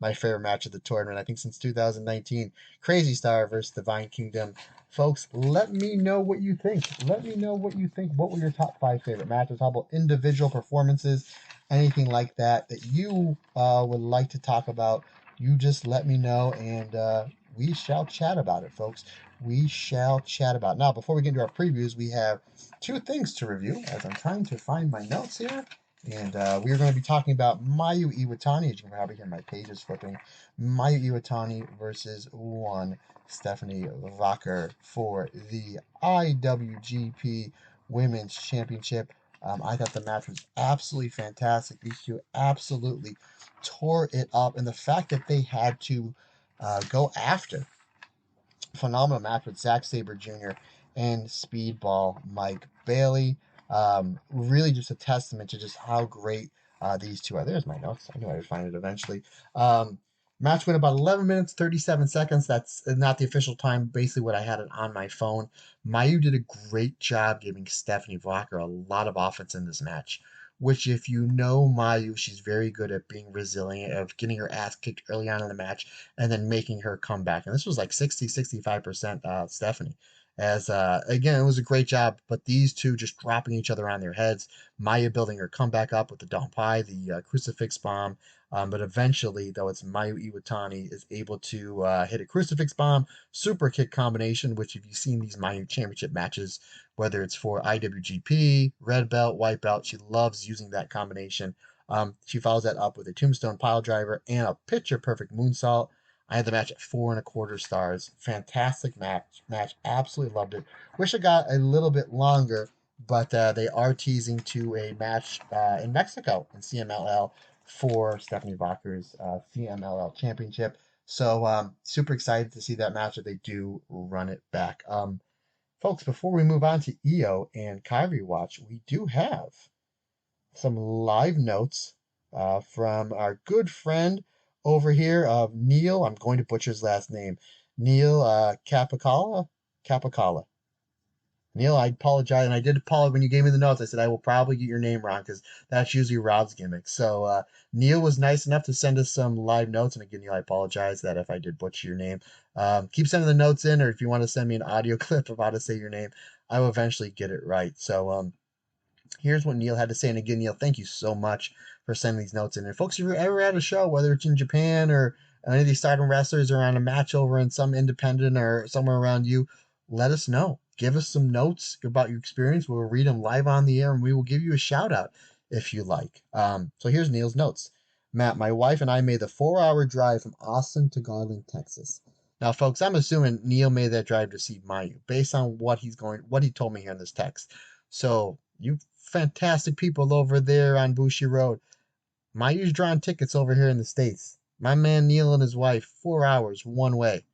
my favorite match of the tournament. I think since 2019, Crazy Star versus Divine Kingdom. Folks, let me know what you think. Let me know what you think. What were your top 5 favorite matches? How about individual performances? Anything like that that you would like to talk about? You just let me know, and we shall chat about it, folks. We shall chat about it. Now, before we get into our previews, we have 2 things to review as I'm trying to find my notes here. And we are going to be talking about Mayu Iwatani, as you can probably hear my pages flipping. Mayu Iwatani versus one Stephanie Vacher for the IWGP Women's Championship. I thought the match was absolutely fantastic. These two absolutely tore it up. And the fact that they had to go after phenomenal match with Zack Sabre Jr. and Speedball Mike Bailey. Really just a testament to just how great these two are. There's my notes. I knew I would find it eventually. Match went about 11 minutes, 37 seconds. That's not the official time, basically what I had it on my phone. Mayu did a great job giving Stephanie Walker a lot of offense in this match, which if you know Mayu, she's very good at being resilient, of getting her ass kicked early on in the match and then making her come back. And this was like 65% Stephanie. As again, it was a great job, but these two just dropping each other on their heads. Maya building her comeback up with the Dompai, the crucifix bomb. But eventually, though, it's Mayu Iwatani is able to hit a crucifix bomb, super kick combination, which if you've seen these Mayu championship matches, whether it's for IWGP, red belt, white belt, she loves using that combination. She follows that up with a tombstone pile driver and a picture perfect moonsault. I had the match at 4.25 stars. Fantastic match. Absolutely loved it. Wish it got a little bit longer, but they are teasing to a match in Mexico in CMLL for Stephanie Vacher's CMLL championship. So super excited to see that match if they do run it back. Folks, before we move on to EO and Kyrie Watch, we do have some live notes from our good friend over here of Neil. I'm going to butcher his last name. Neil Capicala. Capicala. Neil, I apologize, and I did apologize when you gave me the notes. I said I will probably get your name wrong because that's usually Rob's gimmick. So Neil was nice enough to send us some live notes, and again, Neil, I apologize that if I did butcher your name. Keep sending the notes in, or if you want to send me an audio clip of how to say your name, I will eventually get it right. So here's what Neil had to say. And again, Neil, thank you so much for sending these notes in. And folks, if you're ever at a show, whether it's in Japan or any of these Stardom wrestlers are on a match over in some independent or somewhere around you, let us know. Give us some notes about your experience. We'll read them live on the air and we will give you a shout out if you like. So here's Neil's notes. Matt, my wife and I made the 4-hour drive from Austin to Garland, Texas. Now, folks, I'm assuming Neil made that drive to see Mayu based on what he told me here in this text. So you fantastic people over there on Bushi Road. Mayu's drawing tickets over here in the States. My man Neil and his wife, 4 hours one way.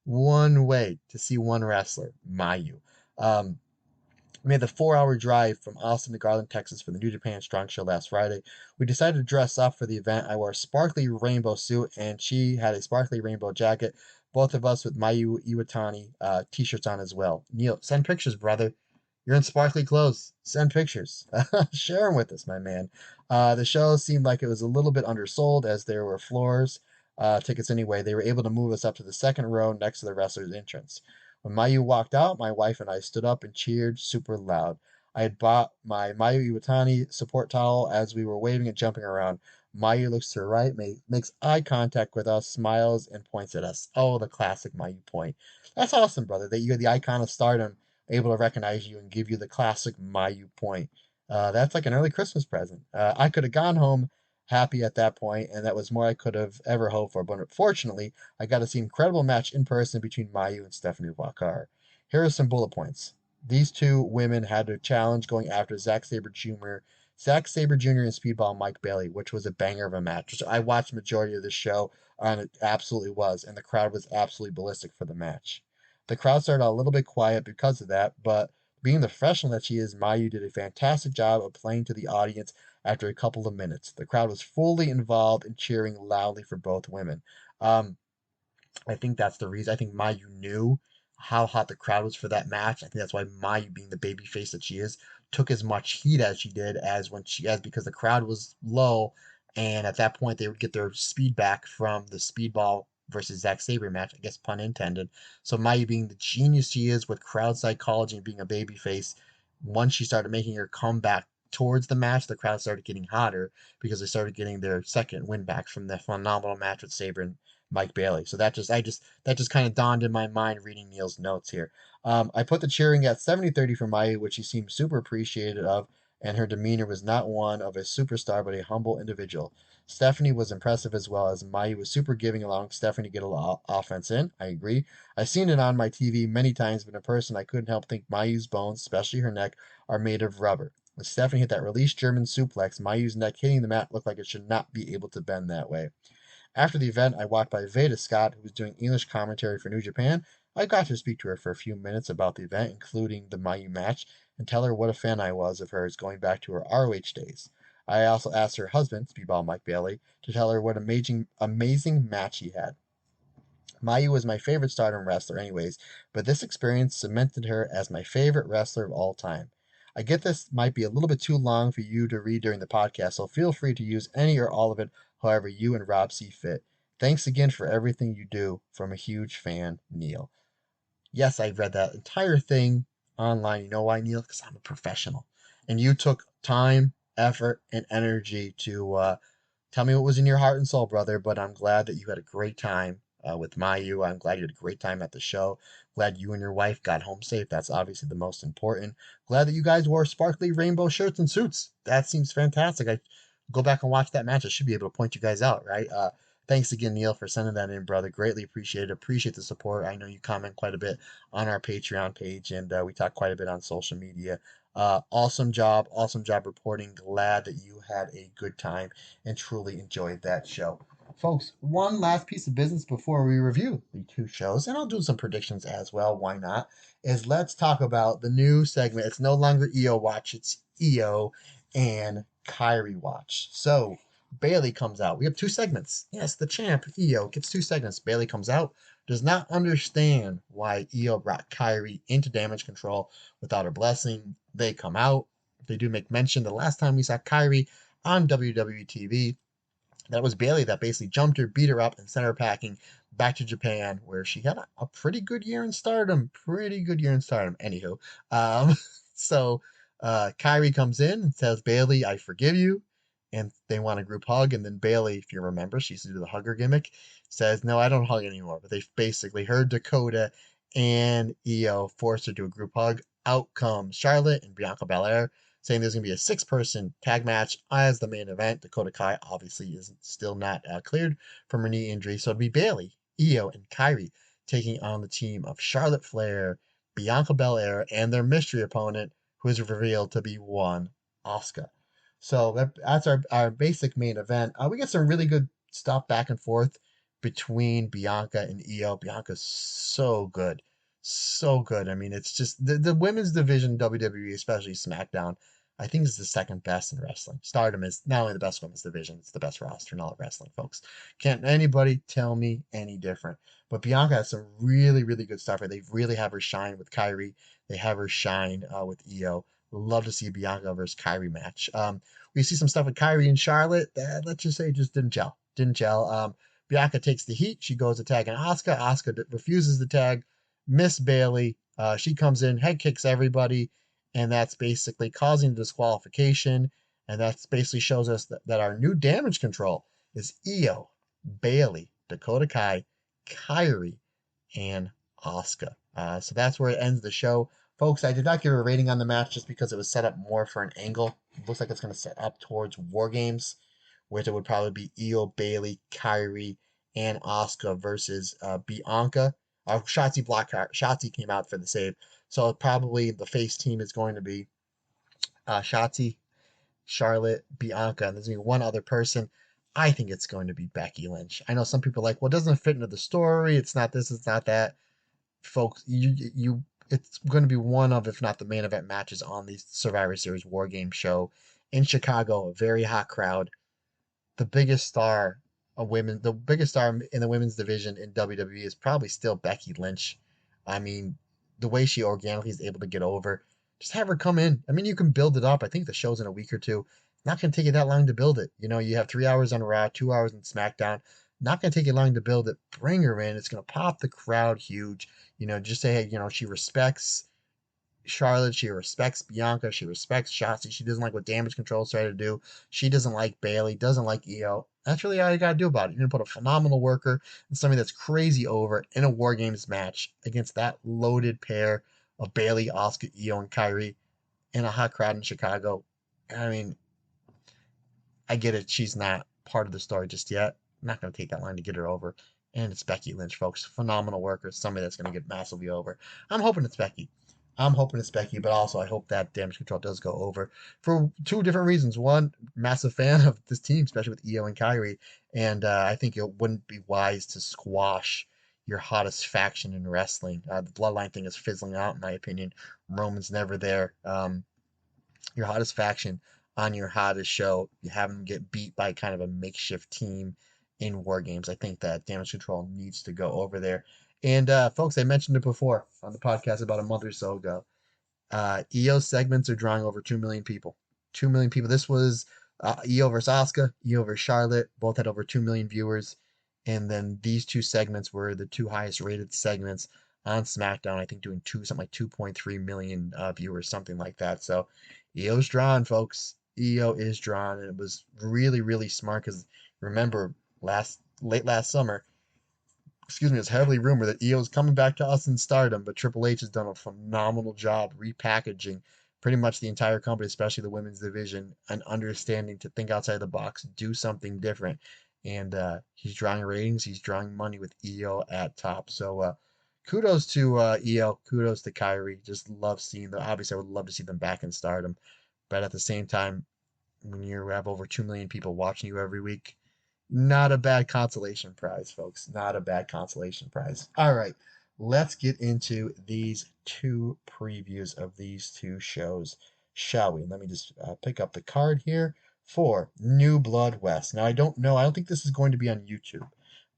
One way to see one wrestler, Mayu. We made the 4-hour drive from Austin to Garland, Texas for the New Japan Strong Show last Friday. We decided to dress up for the event. I wore a sparkly rainbow suit and she had a sparkly rainbow jacket. Both of us with Mayu Iwatani t-shirts on as well. Neil, send pictures, brother. You're in sparkly clothes. Send pictures. Share them with us, my man. The show seemed like it was a little bit undersold as there were floors tickets anyway. They were able to move us up to the second row next to the wrestler's entrance. When Mayu walked out, my wife and I stood up and cheered super loud. I had bought my Mayu Iwatani support towel as we were waving and jumping around. Mayu looks to her right, makes eye contact with us, smiles, and points at us. Oh, the classic Mayu point. That's awesome, brother, that you're the icon of Stardom, able to recognize you and give you the classic Mayu point. That's like an early Christmas present. I could have gone home happy at that point, and that was more I could have ever hoped for. But unfortunately, I got to see an incredible match in person between Mayu and Stephanie Vacher. Here are some bullet points. These two women had a challenge going after Zack Sabre Jr. And Speedball Mike Bailey, which was a banger of a match. Which I watched the majority of the show, and it absolutely was, and the crowd was absolutely ballistic for the match. The crowd started out a little bit quiet because of that, but being the professional that she is, Mayu did a fantastic job of playing to the audience after a couple of minutes. The crowd was fully involved and cheering loudly for both women. I think that's the reason. I think Mayu knew how hot the crowd was for that match. I think that's why Mayu, being the baby face that she is, took as much heat as she did as because the crowd was low, and at that point they would get their speed back from the Speedball versus Zack Sabre match, I guess pun intended. So Mayu, being the genius she is with crowd psychology and being a baby face, once she started making her comeback towards the match, the crowd started getting hotter because they started getting their second win back from the phenomenal match with Sabre and Mike Bailey. So that just kind of dawned in my mind reading Neil's notes here. I put the cheering at 70-30 for Mayu, which she seemed super appreciative of, and her demeanor was not one of a superstar but a humble individual. Stephanie was impressive as well, as Mayu was super giving, allowing Stephanie to get a lot of offense in. I agree. I've seen it on my TV many times, but in person I couldn't help think Mayu's bones, especially her neck, are made of rubber. When Stephanie hit that release German suplex, Mayu's neck hitting the mat looked like it should not be able to bend that way. After the event, I walked by Veda Scott, who was doing English commentary for New Japan. I got to speak to her for a few minutes about the event, including the Mayu match, and tell her what a fan I was of hers going back to her ROH days. I also asked her husband, Speedball Mike Bailey, to tell her what amazing match he had. Mayu was my favorite Stardom wrestler, anyways, but this experience cemented her as my favorite wrestler of all time. I get this might be a little bit too long for you to read during the podcast, so feel free to use any or all of it however you and Rob see fit. Thanks again for everything you do. From a huge fan, Neil. Yes, I read that entire thing online. You know why, Neil? Because I'm a professional. And you took time, effort, and energy to tell me what was in your heart and soul, brother, but I'm glad that you had a great time with Mayu. I'm glad you had a great time at the show. Glad you and your wife got home safe. That's obviously the most important. Glad that you guys wore sparkly rainbow shirts and suits. That seems fantastic. I go back and watch that match. I should be able to point you guys out, right? Thanks again, Neil, for sending that in, brother. Greatly appreciate it. Appreciate the support. I know you comment quite a bit on our Patreon page, and we talk quite a bit on social media. Awesome job. Awesome job reporting. Glad that you had a good time and truly enjoyed that show. Folks, one last piece of business before we review the two shows, and I'll do some predictions as well. Why not? Is let's talk about the new segment. It's no longer EO Watch, it's EO and Kyrie Watch. So, Bailey comes out. We have two segments. Yes, the champ, EO, gets two segments. Bailey comes out, does not understand why EO brought Kyrie into damage control without her blessing. They come out. They do make mention the last time we saw Kyrie on WWE TV, that was Bailey that basically jumped her, beat her up, and sent her packing back to Japan, where she had a pretty good year in Stardom. Pretty good year in Stardom. Anywho, um, so Kyrie comes in and says, Bailey, I forgive you. And they want a group hug. And then Bailey, if you remember, she used to do the hugger gimmick, says, no, I don't hug anymore. But they basically heard Dakota and EO forced her to a group hug. Out comes Charlotte and Bianca Belair, saying there's going to be a six-person tag match as the main event. Dakota Kai obviously is still not cleared from her knee injury, so it'll be Bailey, EO, and Kyrie taking on the team of Charlotte Flair, Bianca Belair, and their mystery opponent, who is revealed to be one Asuka. So that's our basic main event. We get some really good stuff back and forth between Bianca and EO. Bianca's so good. So good. I mean, it's just the women's division, WWE, especially SmackDown, I think is the second best in wrestling. Stardom is not only the best women's division, it's the best roster in all of wrestling, folks. Can't anybody tell me any different. But Bianca has some really, really good stuff. They really have her shine with Kyrie. They have her shine with EO. Love to see a Bianca versus Kyrie match. We see some stuff with Kyrie and Charlotte that, let's just say, just didn't gel. Didn't gel. Bianca takes the heat. She goes to tag on Asuka. Asuka refuses the tag. Miss Bailey, she comes in, head kicks everybody, and that's basically causing disqualification. And that basically shows us that our new damage control is EO, Bailey, Dakota Kai, Kyrie, and Asuka. So that's where it ends the show. Folks, I did not give a rating on the match just because it was set up more for an angle. It looks like it's going to set up towards War Games, which it would probably be EO, Bailey, Kyrie, and Asuka versus Bianca. Shotzi came out for the save. So probably the face team is going to be Shotzi, Charlotte, Bianca, and there's going to be one other person. I think it's going to be Becky Lynch. I know some people are like, well, it doesn't fit into the story. It's not this, it's not that. Folks, it's going to be one of, if not the main event matches on the Survivor Series War Game show in Chicago. A very hot crowd. The biggest star in the women's division in WWE is probably still Becky Lynch. I mean, the way she organically is able to get over, just have her come in. I mean, you can build it up. I think the show's in a week or two. Not going to take you that long to build it. You have 3 hours on Raw, 2 hours on SmackDown. Not going to take you long to build it. Bring her in. It's going to pop the crowd huge. Just say, hey, she respects Charlotte, she respects Bianca, she respects Shotzi. She doesn't like what Damage Control's trying to do. She doesn't like Bayley, doesn't like Io. That's really all you gotta do about it. You're gonna put a phenomenal worker and somebody that's crazy over in a War Games match against that loaded pair of Bayley, Asuka, Io, and Kyrie in a hot crowd in Chicago. I mean, I get it. She's not part of the story just yet. Not going to take that long to get her over. And it's Becky Lynch, folks. Phenomenal worker. Somebody that's going to get massively over. I'm hoping it's Becky. But also I hope that Damage Control does go over for two different reasons. One, massive fan of this team, especially with Io and Kyrie. And I think it wouldn't be wise to squash your hottest faction in wrestling. The Bloodline thing is fizzling out, in my opinion. Roman's never there. Your hottest faction on your hottest show, you have them get beat by kind of a makeshift team in War Games. I think that Damage Control needs to go over there. And folks, I mentioned it before on the podcast about a month or so ago. EO segments are drawing over 2 million people. 2 million people. This was EO versus Asuka, EO versus Charlotte. Both had over 2 million viewers. And then these two segments were the two highest rated segments on SmackDown. I think doing something like 2.3 million viewers, something like that. So EO's drawn, folks. EO is drawn. And it was really, really smart because remember, late last summer, it's heavily rumored that EO is coming back to us in Stardom, but Triple H has done a phenomenal job repackaging pretty much the entire company, especially the women's division, and understanding to think outside the box, do something different. And he's drawing ratings, he's drawing money with EO at top. So kudos to EO, kudos to Kyrie. Just love seeing them. Obviously, I would love to see them back in Stardom, but at the same time, when you have over 2 million people watching you every week, not a bad consolation prize, folks. Not a bad consolation prize. All right, let's get into these two previews of these two shows, shall we? Let me just pick up the card here for New Blood West. Now, I don't know. I don't think this is going to be on YouTube,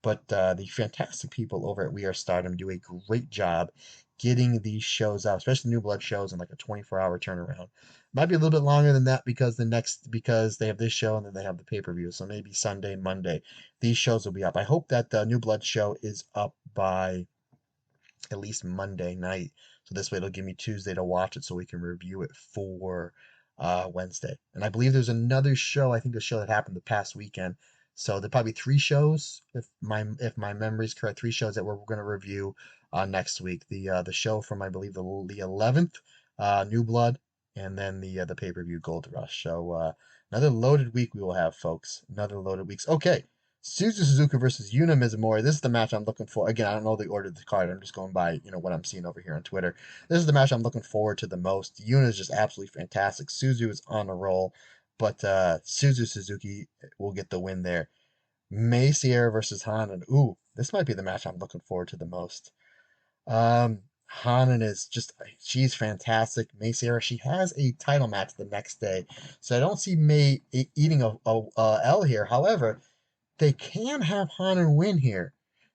but the fantastic people over at We Are Stardom do a great job getting these shows out, especially New Blood shows in like a 24-hour turnaround. Might be a little bit longer than that because they have this show and then they have the pay-per-view. So maybe Sunday, Monday, these shows will be up. I hope that the New Blood show is up by at least Monday night. So this way it'll give me Tuesday to watch it so we can review it for Wednesday. And I believe there's another show, I think a show that happened the past weekend. So there'll probably 3 shows, if my memory is correct, 3 shows that we're going to review next week. The show from I believe the 11th, New Blood, and then the pay-per-view Gold Rush. So another loaded week we will have, folks. Another loaded week. Okay, Suzu Suzuki versus Yuna Mizumori. This is the match I'm looking for. Again, I don't know the order of the card. I'm just going by what I'm seeing over here on Twitter. This is the match I'm looking forward to the most. Yuna is just absolutely fantastic. Suzu is on a roll, but Suzu Suzuki will get the win there. May Sierra versus Hanan. Ooh, this might be the match I'm looking forward to the most. Hanan is she's fantastic. May Sierra, she has a title match the next day, so I don't see May eating a L here. However, they can have Hanan win here,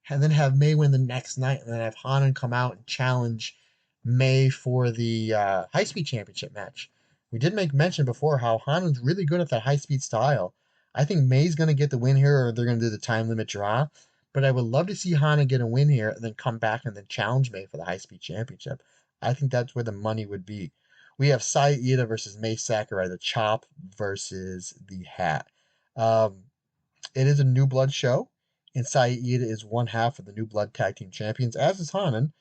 and then have May win the next night, and then have Hanan come out and challenge May for the high speed championship match. We did make mention before how Hanan's really good at that high speed style. I think May's going to get the win here, or they're going to do the time limit draw. But I would love to see Hanan get a win here and then come back and then challenge May for the high speed championship. I think that's where the money would be. We have Saida versus May Sakurai, the chop versus the hat. It is a New Blood show, and Saida is one half of the New Blood Tag Team Champions, as is Hanan.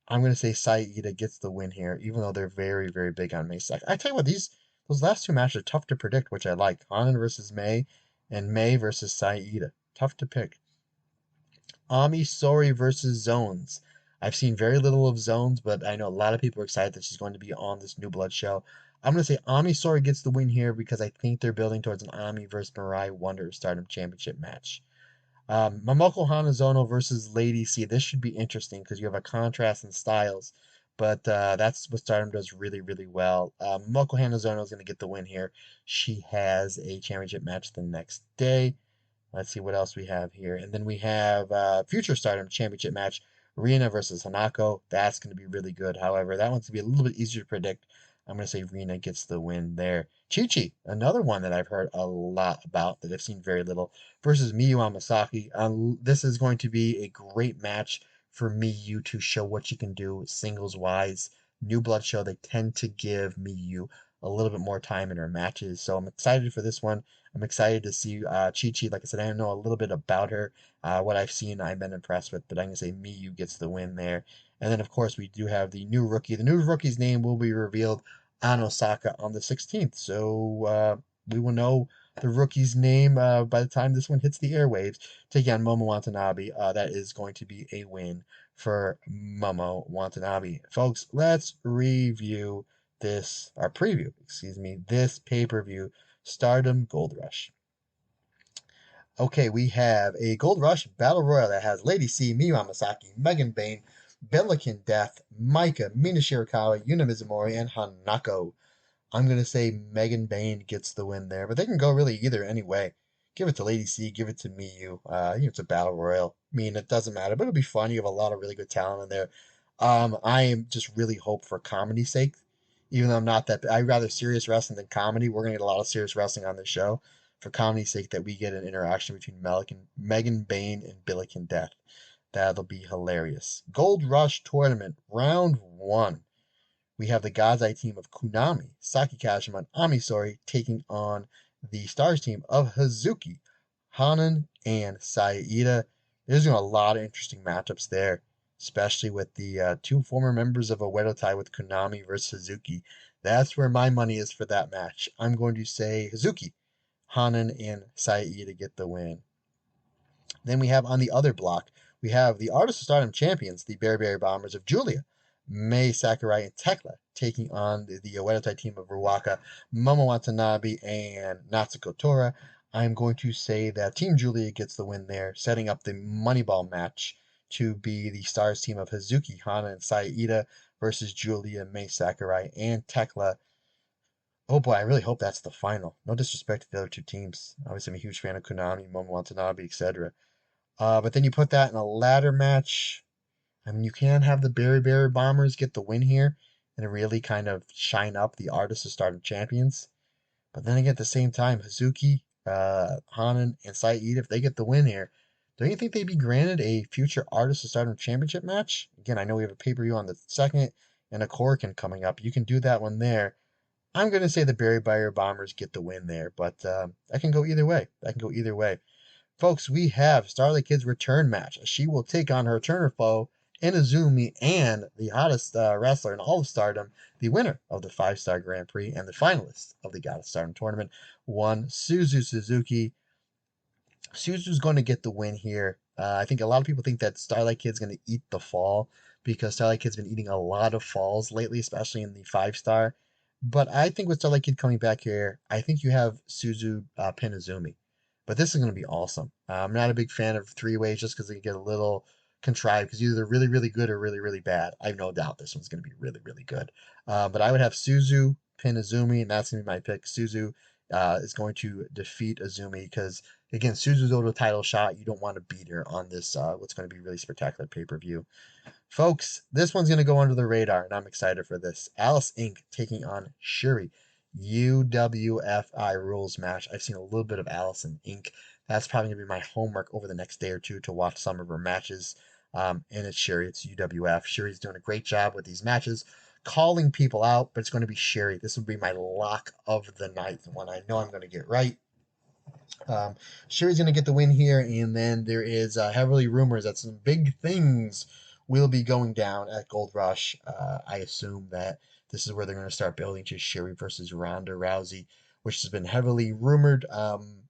I'm going to say Saida gets the win here, even though they're very, very big on May Sakurai. I tell you what, those last two matches are tough to predict, which I like. Hanan versus May, and May versus Saida. Tough to pick. Ami Sohrei versus Zones. I've seen very little of Zones, but I know a lot of people are excited that she's going to be on this New Blood show. I'm going to say Ami Sohrei gets the win here because I think they're building towards an Ami versus Mirai Wonder Stardom Championship match. Momoko Hanazono versus Lady C. This should be interesting because you have a contrast in styles, but that's what Stardom does really, really well. Momoko Hanazono is going to get the win here. She has a championship match the next day. Let's see what else we have here. And then we have Future Stardom Championship match. Rina versus Hanako, that's going to be really good. However, that one's going to be a little bit easier to predict. I'm going to say Rina gets the win there. Chi-Chi, another one that I've heard a lot about that I've seen very little, versus Miyu Amasaki. This is going to be a great match for Miyu to show what she can do singles wise. New Blood show, they tend to give Miyu a little bit more time in her matches. So I'm excited for this one. I'm excited to see Chi-Chi. Like I said, I know a little bit about her. What I've seen, I've been impressed with, but I'm going to say Miyu gets the win there. And then, of course, we do have the new rookie. The new rookie's name will be revealed on Osaka on the 16th. So we will know the rookie's name by the time this one hits the airwaves. Taking on Momo Watanabe. That is going to be a win for Momo Watanabe. Folks, let's review this pay-per-view, Stardom Gold Rush. Okay, we have a Gold Rush Battle Royal that has Lady C, Miyu Amasaki, Megan Bayne, Bellican Death, Maika, Mina Shirakawa, Yuna Mizumori, and Hanako. I'm going to say Megan Bayne gets the win there, but they can go really either anyway. Give it to Lady C, give it to Miyu. It's a battle royal. I mean, it doesn't matter, but it'll be fun. You have a lot of really good talent in there. I am just really hope for comedy's sake, even though I'm not that. I'd rather serious wrestling than comedy. We're gonna get a lot of serious wrestling on this show. For comedy's sake, that we get an interaction between Megan Bayne and Billiken Death. That'll be hilarious. Gold Rush Tournament, round one. We have the God's Eye team of Kunami, Saki Kashima, and Amisori taking on the Stars team of Hazuki, Hanan, and Saida. There's going to be a lot of interesting matchups there, especially with the two former members of Oedo Tai with Konami versus Hazuki. That's where my money is for that match. I'm going to say Hazuki, Hanan, and Saida get the win. Then we have on the other block, we have the Artist of Stardom champions, the Berry Bombers of Julia, Mei Sakurai, and Tekla, taking on the Oedo Tai team of Ruaka, Momo Watanabe, and Natsuko Tora. I'm going to say that Team Julia gets the win there, setting up the Moneyball match to be the Stars team of Hazuki, Hana, and Saida versus Julia, Mei Sakurai, and Tekla. Oh boy, I really hope that's the final. No disrespect to the other two teams. Obviously, I'm a huge fan of Konami, Momo Watanabe, etc. But then you put that in a ladder match. I mean, you can have the Berry Bombers get the win here and really kind of shine up the Artists of Stardom champions. But then again, at the same time, Hazuki, Hanan, and Saeed, if they get the win here, don't you think they'd be granted a future Artists of Stardom championship match? Again, I know we have a pay-per-view on the 2nd and a Korakuen coming up. You can do that one there. I'm going to say the Berry Bombers get the win there, but I can go either way. Folks, we have Starlight Kid's return match. She will take on her returner foe, Inazumi, and the hottest wrestler in all of Stardom, the winner of the 5-Star Grand Prix and the finalist of the God of Stardom tournament, one Suzu Suzuki. Suzu's going to get the win here. I think a lot of people think that Starlight Kid's going to eat the fall because Starlight Kid's been eating a lot of falls lately, especially in the 5-star. But I think with Starlight Kid coming back here, I think you have Suzu pin Izumi. But this is going to be awesome. I'm not a big fan of three-ways just because they get a little contrived because either they're really, really good or really, really bad. I have no doubt this one's going to be really, really good. But I would have Suzu pin Izumi, and that's going to be my pick. Suzu is going to defeat Izumi because, again, Suzu's over the title shot. You don't want to beat her on this, what's going to be really spectacular pay-per-view. Folks, this one's going to go under the radar, and I'm excited for this. Alice Inc. taking on Shuri. UWFI rules match. I've seen a little bit of Alice Inc. That's probably going to be my homework over the next day or two to watch some of her matches. And it's Shuri. It's UWF. Shuri's doing a great job with these matches, calling people out, but it's going to be Shuri. This will be my lock of the night, the one I know I'm going to get right. Shuri's going to get the win here, and then there is heavily rumors that some big things will be going down at Gold Rush. I assume that this is where they're going to start building to Shuri versus Ronda Rousey, which has been heavily rumored.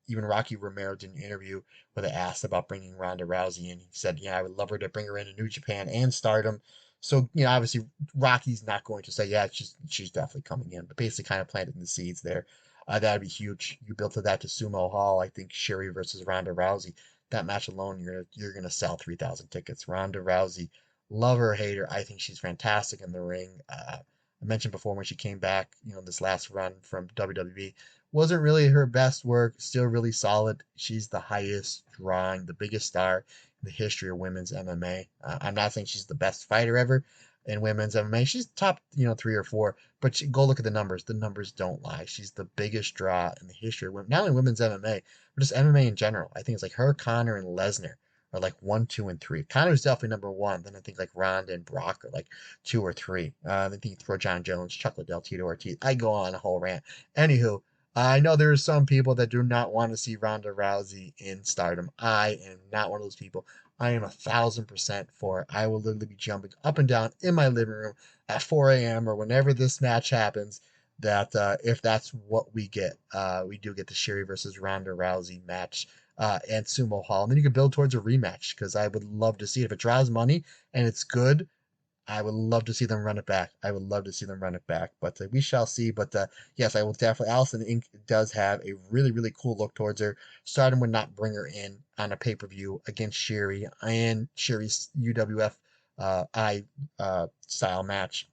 Even Rocky Romero did an interview where they asked about bringing Ronda Rousey in. He said, "Yeah, I would love her to bring her into New Japan and Stardom." So, obviously Rocky's not going to say, "Yeah, she's definitely coming in," but basically kind of planting the seeds there. That'd be huge. You built that to Sumo Hall. I think Shuri versus Ronda Rousey. That match alone, you're gonna sell 3,000 tickets. Ronda Rousey, love her or hate her, I think she's fantastic in the ring. I mentioned before when she came back, this last run from WWE Wasn't really her best work, still really solid. She's the highest drawing, the biggest star in the history of women's MMA. I'm not saying she's the best fighter ever in women's MMA. She's top, 3 or 4, but go look at the numbers. The numbers don't lie. She's the biggest draw in the history of women, not only women's MMA, but just MMA in general. I think it's like her, Connor, and Lesnar are like 1, 2, and 3. Connor's definitely number one. Then I think like Ronda and Brock are like 2 or 3. I think you throw John Jones, Chuck Liddell, Tito Ortiz. I go on a whole rant. Anywho, I know there are some people that do not want to see Ronda Rousey in Stardom. I am not one of those people. I am 1,000% for it. I will literally be jumping up and down in my living room at 4 a.m. or whenever this match happens. That if that's what we get, we do get the Sherry versus Ronda Rousey match and Sumo Hall, and then you can build towards a rematch because I would love to see it. If it draws money and it's good, I would love to see them run it back. I would love to see them run it back, but we shall see. But yes, I will definitely. Allison Inc. does have a really, really cool look towards her. Stardom would not bring her in on a pay per view against Sherry and Sherry's UWF I style match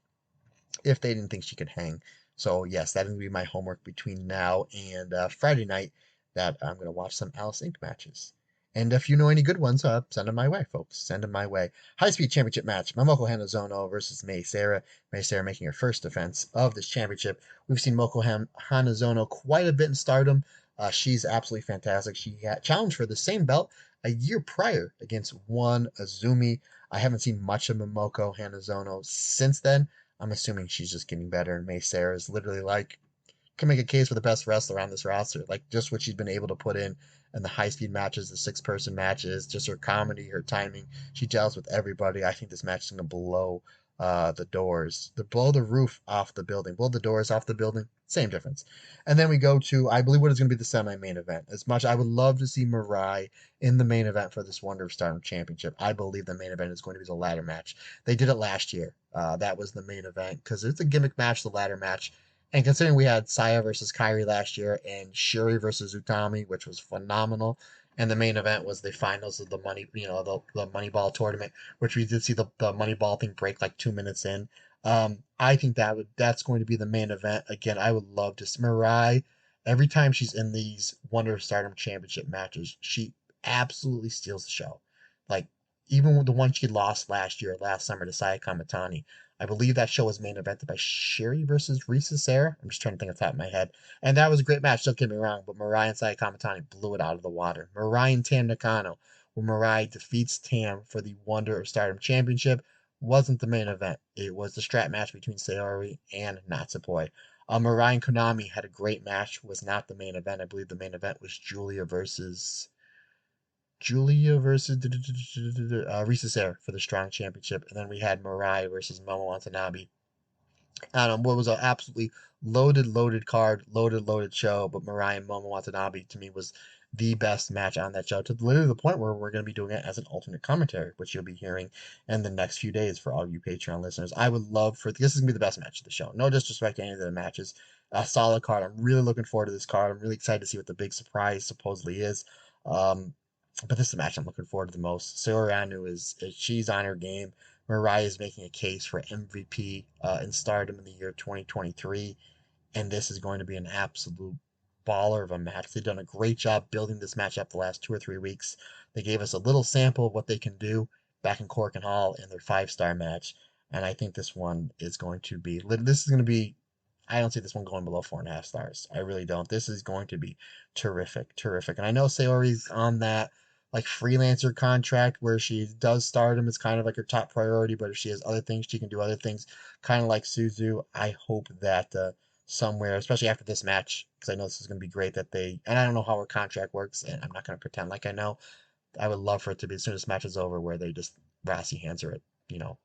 if they didn't think she could hang. So yes, that is going to be my homework between now and Friday night. That I'm going to watch some Alice Inc. matches. And if you know any good ones, send them my way, folks. Send them my way. High-speed championship match. Momoko Hanazono versus Mei Seira. Mei Seira making her first defense of this championship. We've seen Hanazono quite a bit in Stardom. She's absolutely fantastic. She had challenged for the same belt a year prior against one Azumi. I haven't seen much of Momoko Hanazono since then. I'm assuming she's just getting better, and Mei Seira is literally like can make a case for the best wrestler on this roster. Like just what she's been able to put in the high speed matches, the 6-person matches, just her comedy, her timing. She gels with everybody. I think this match is gonna blow blow the roof off the building, blow the doors off the building. Same difference. And then we go to I believe what is going to be the semi-main event. As much I would love to see Mirai in the main event for this Wonder of Stardom Championship. I believe the main event is going to be the ladder match. They did it last year. That was the main event because it's a gimmick match, the ladder match. And considering we had Saya versus Kyrie last year and Shuri versus Utami, which was phenomenal, and the main event was the finals of the money, the Moneyball tournament, which we did see the Moneyball thing break like 2 minutes in. I think that's going to be the main event. Again, I would love to see Mirai. Every time she's in these Wonder of Stardom Championship matches, she absolutely steals the show. Like even with the one she lost last summer to Saya Kamatani, I believe that show was main evented by Sherry versus Risa Sarah. I'm just trying to think off the top of my head. And that was a great match, don't get me wrong, but Mirai and Saya Kamatani blew it out of the water. Mirai and Tam Nakano, where Mirai defeats Tam for the Wonder of Stardom Championship, wasn't the main event. It was the strap match between Sayori and Natsupoi. Mirai and Konami had a great match, was not the main event. I believe the main event was Julia versus Risa Sarah for the Strong Championship, and then we had Mirai versus Momo Watanabe. I don't know what was an absolutely loaded card, loaded show, but Mirai and Momo Watanabe to me was the best match on that show to literally the point where we're going to be doing it as an alternate commentary, which you'll be hearing in the next few days for all you Patreon listeners. I would love for this is going to be the best match of the show. No disrespect to any of the matches. A solid card. I'm really looking forward to this card. I'm really excited to see what the big surprise supposedly is. But this is the match I'm looking forward to the most. Soriano she's on her game. Mariah is making a case for MVP in Stardom in the year 2023, and this is going to be an absolute baller of a match. They've done a great job building this match up the last 2 or 3 weeks. They gave us a little sample of what they can do back in Cork and Hall in their 5-star match, and I think this one is going to be. This is going to be. I don't see this one going below 4.5 stars. I really don't. This is going to be terrific. And I know Sayori's on that like freelancer contract where she does Stardom is kind of like her top priority, but if she has other things, she can do other things, kind of like Suzu. I hope that somewhere, especially after this match, because I know this is going to be great and I don't know how her contract works, and I'm not going to pretend like I know. I would love for it to be as soon as this match is over where they just Rossi hands her a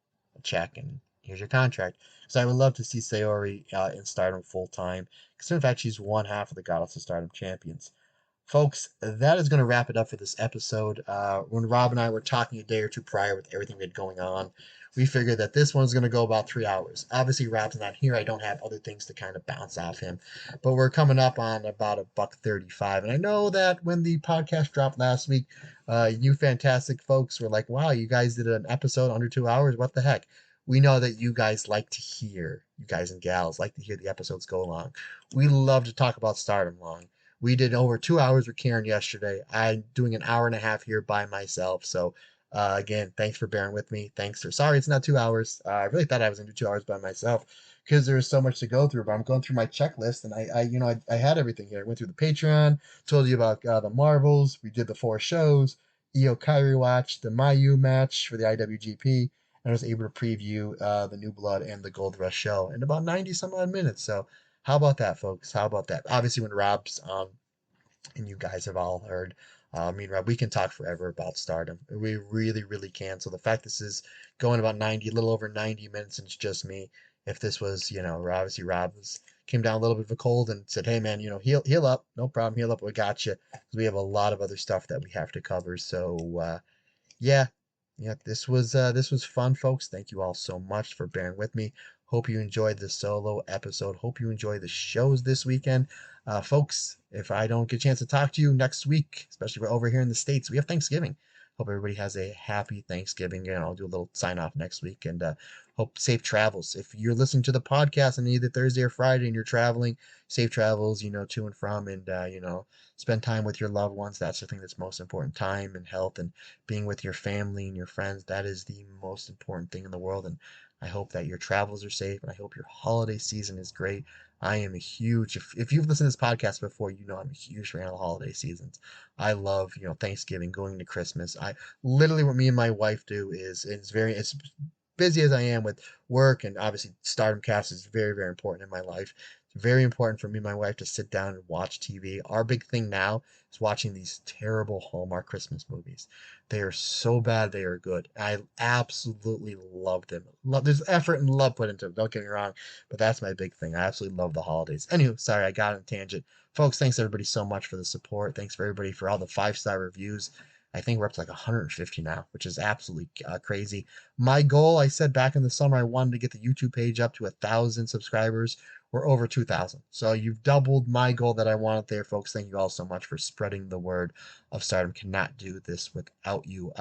check and here's your contract. So I would love to see Sayori in Stardom full time, because in fact she's one half of the Goddess of Stardom champions. Folks, that is going to wrap it up for this episode. When Rob and I were talking a day or two prior with everything we had going on, we figured that this one's going to go about 3 hours. Obviously, Rob's not here. I don't have other things to kind of bounce off him. But we're coming up on about $1:35. And I know that when the podcast dropped last week, you fantastic folks were like, wow, you guys did an episode under 2 hours. What the heck? We know that you guys and gals like to hear the episodes go long. We love to talk about Stardom long. We did over 2 hours with Karen yesterday. I'm doing an hour and a half here by myself. So, again, thanks for bearing with me. Sorry, it's not 2 hours. I really thought I was going to do 2 hours by myself because there's so much to go through. But I'm going through my checklist, and I had everything here. I went through the Patreon, told you about the Marvels. We did the 4 shows. Io Kyrie watch, the Mayu match for the IWGP, and I was able to preview the New Blood and the Gold Rush show in about 90 some odd minutes. So how about that, folks? How about that? Obviously, when Rob's on, and you guys have all heard, me and Rob, we can talk forever about Stardom. We really, really can. So the fact this is going about 90, a little over 90 minutes, and it's just me. If this was, obviously came down a little bit of a cold and said, hey man, heal up, no problem, heal up, we got you. We have a lot of other stuff that we have to cover. So yeah, this was fun, folks. Thank you all so much for bearing with me. Hope you enjoyed the solo episode. Hope you enjoy the shows this weekend. Folks, if I don't get a chance to talk to you next week, especially we're over here in the States, we have Thanksgiving. Hope everybody has a happy Thanksgiving, and I'll do a little sign off next week, and hope safe travels. If you're listening to the podcast on either Thursday or Friday and you're traveling, safe travels, to and from, and spend time with your loved ones. That's the thing that's most important. Time and health and being with your family and your friends. That is the most important thing in the world. And I hope that your travels are safe, and I hope your holiday season is great. I am a huge, if you've listened to this podcast before, I'm a huge fan of the holiday seasons. I love, Thanksgiving, going to Christmas. I literally, what me and my wife do is, it's busy as I am with work, and obviously Stardom Cast is very, very important in my life. It's very important for me and my wife to sit down and watch TV. Our big thing now is watching these terrible Hallmark Christmas movies. They are so bad, they are good. I absolutely love them. There's effort and love put into them, don't get me wrong, but that's my big thing. I absolutely love the holidays. Anywho, sorry, I got on a tangent. Folks, thanks everybody so much for the support. Thanks for everybody for all the 5-star reviews. I think we're up to like 150 now, which is absolutely crazy. My goal, I said back in the summer, I wanted to get the YouTube page up to 1,000 subscribers. We're over 2,000. So you've doubled my goal that I wanted there, folks. Thank you all so much for spreading the word of Stardom. Cannot do this without you.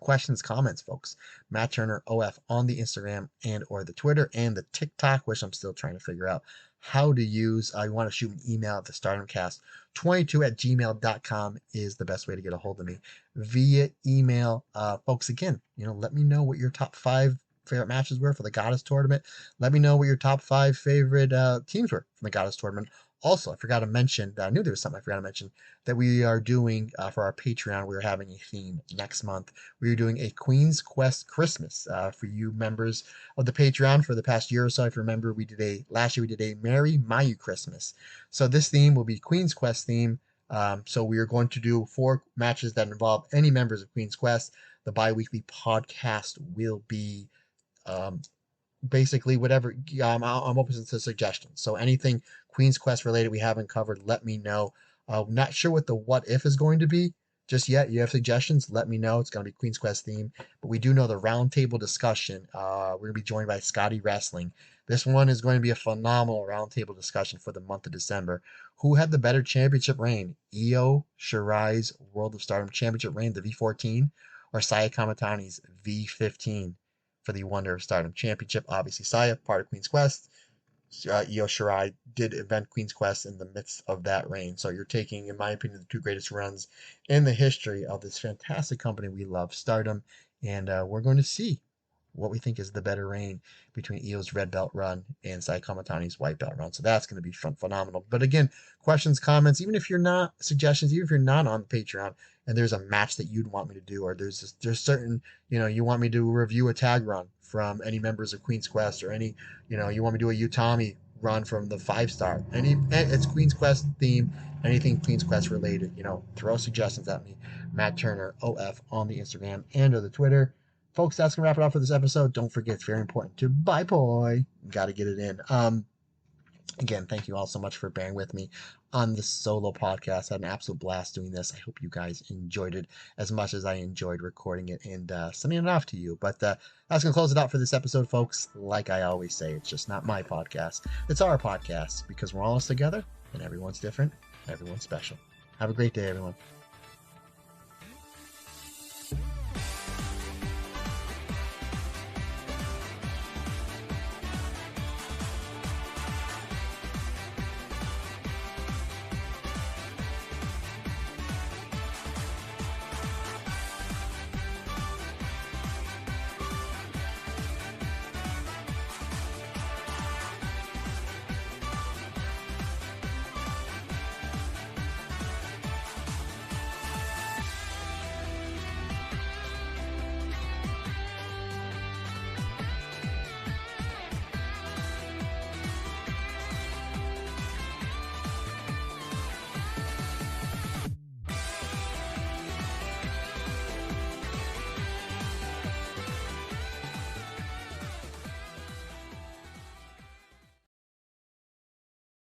Questions, comments, folks. Matt Turner OF on the Instagram and or the Twitter and the TikTok, which I'm still trying to figure out how to use. You want to shoot an email at the stardomcast22@gmail.com is the best way to get a hold of me via email. Folks, again, let me know what your top 5 favorite matches were for the Goddess Tournament. Let me know what your top 5 favorite teams were from the Goddess Tournament. Also, I forgot to mention, I knew there was something I forgot to mention, that we are doing for our Patreon. We're having a theme next month. We are doing a Queen's Quest Christmas for you members of the Patreon for the past year or so. If you remember, last year we did a Merry Mayu Christmas. So this theme will be Queen's Quest theme. So we are going to do 4 matches that involve any members of Queen's Quest. The bi-weekly podcast will be basically whatever. I'm open to suggestions. So anything Queen's Quest related we haven't covered, let me know. Not sure what the what if is going to be just yet. You have suggestions, let me know. It's going to be Queen's Quest theme, but we do know the roundtable discussion. We're going to be joined by Scotty Wrestling. This one is going to be a phenomenal roundtable discussion for the month of December. Who had the better championship reign? Io Shirai's World of Stardom championship reign, the V14, or Saya Kamatani's V15 for the Wonder of Stardom championship? Obviously, Saya, part of Queen's Quest. Io Shirai did invent Queen's Quest in the midst of that reign. So you're taking, in my opinion, the 2 greatest runs in the history of this fantastic company we love, Stardom. And we're going to see what we think is the better reign between Io's red belt run and Sai Kamatani's white belt run. So that's going to be phenomenal. But again, questions, comments, even if you're not, suggestions, even if you're not on Patreon and there's a match that you'd want me to do, or there's certain, you want me to review a tag run from any members of Queen's Quest, or any, you want me to do a Utami run from the 5-star, it's Queen's Quest theme, anything Queen's Quest related, throw suggestions at me. Matt Turner OF on the Instagram and or the Twitter. Folks, that's gonna wrap it up for this episode. Don't forget, it's very important to buy poi. Got to get it in. Again, thank you all so much for bearing with me on this solo podcast. I had an absolute blast doing this. I hope you guys enjoyed it as much as I enjoyed recording it and sending it off to you. But that's going to close it out for this episode, folks. Like I always say, it's just not my podcast. It's our podcast, because we're all together and everyone's different, everyone's special. Have a great day, everyone.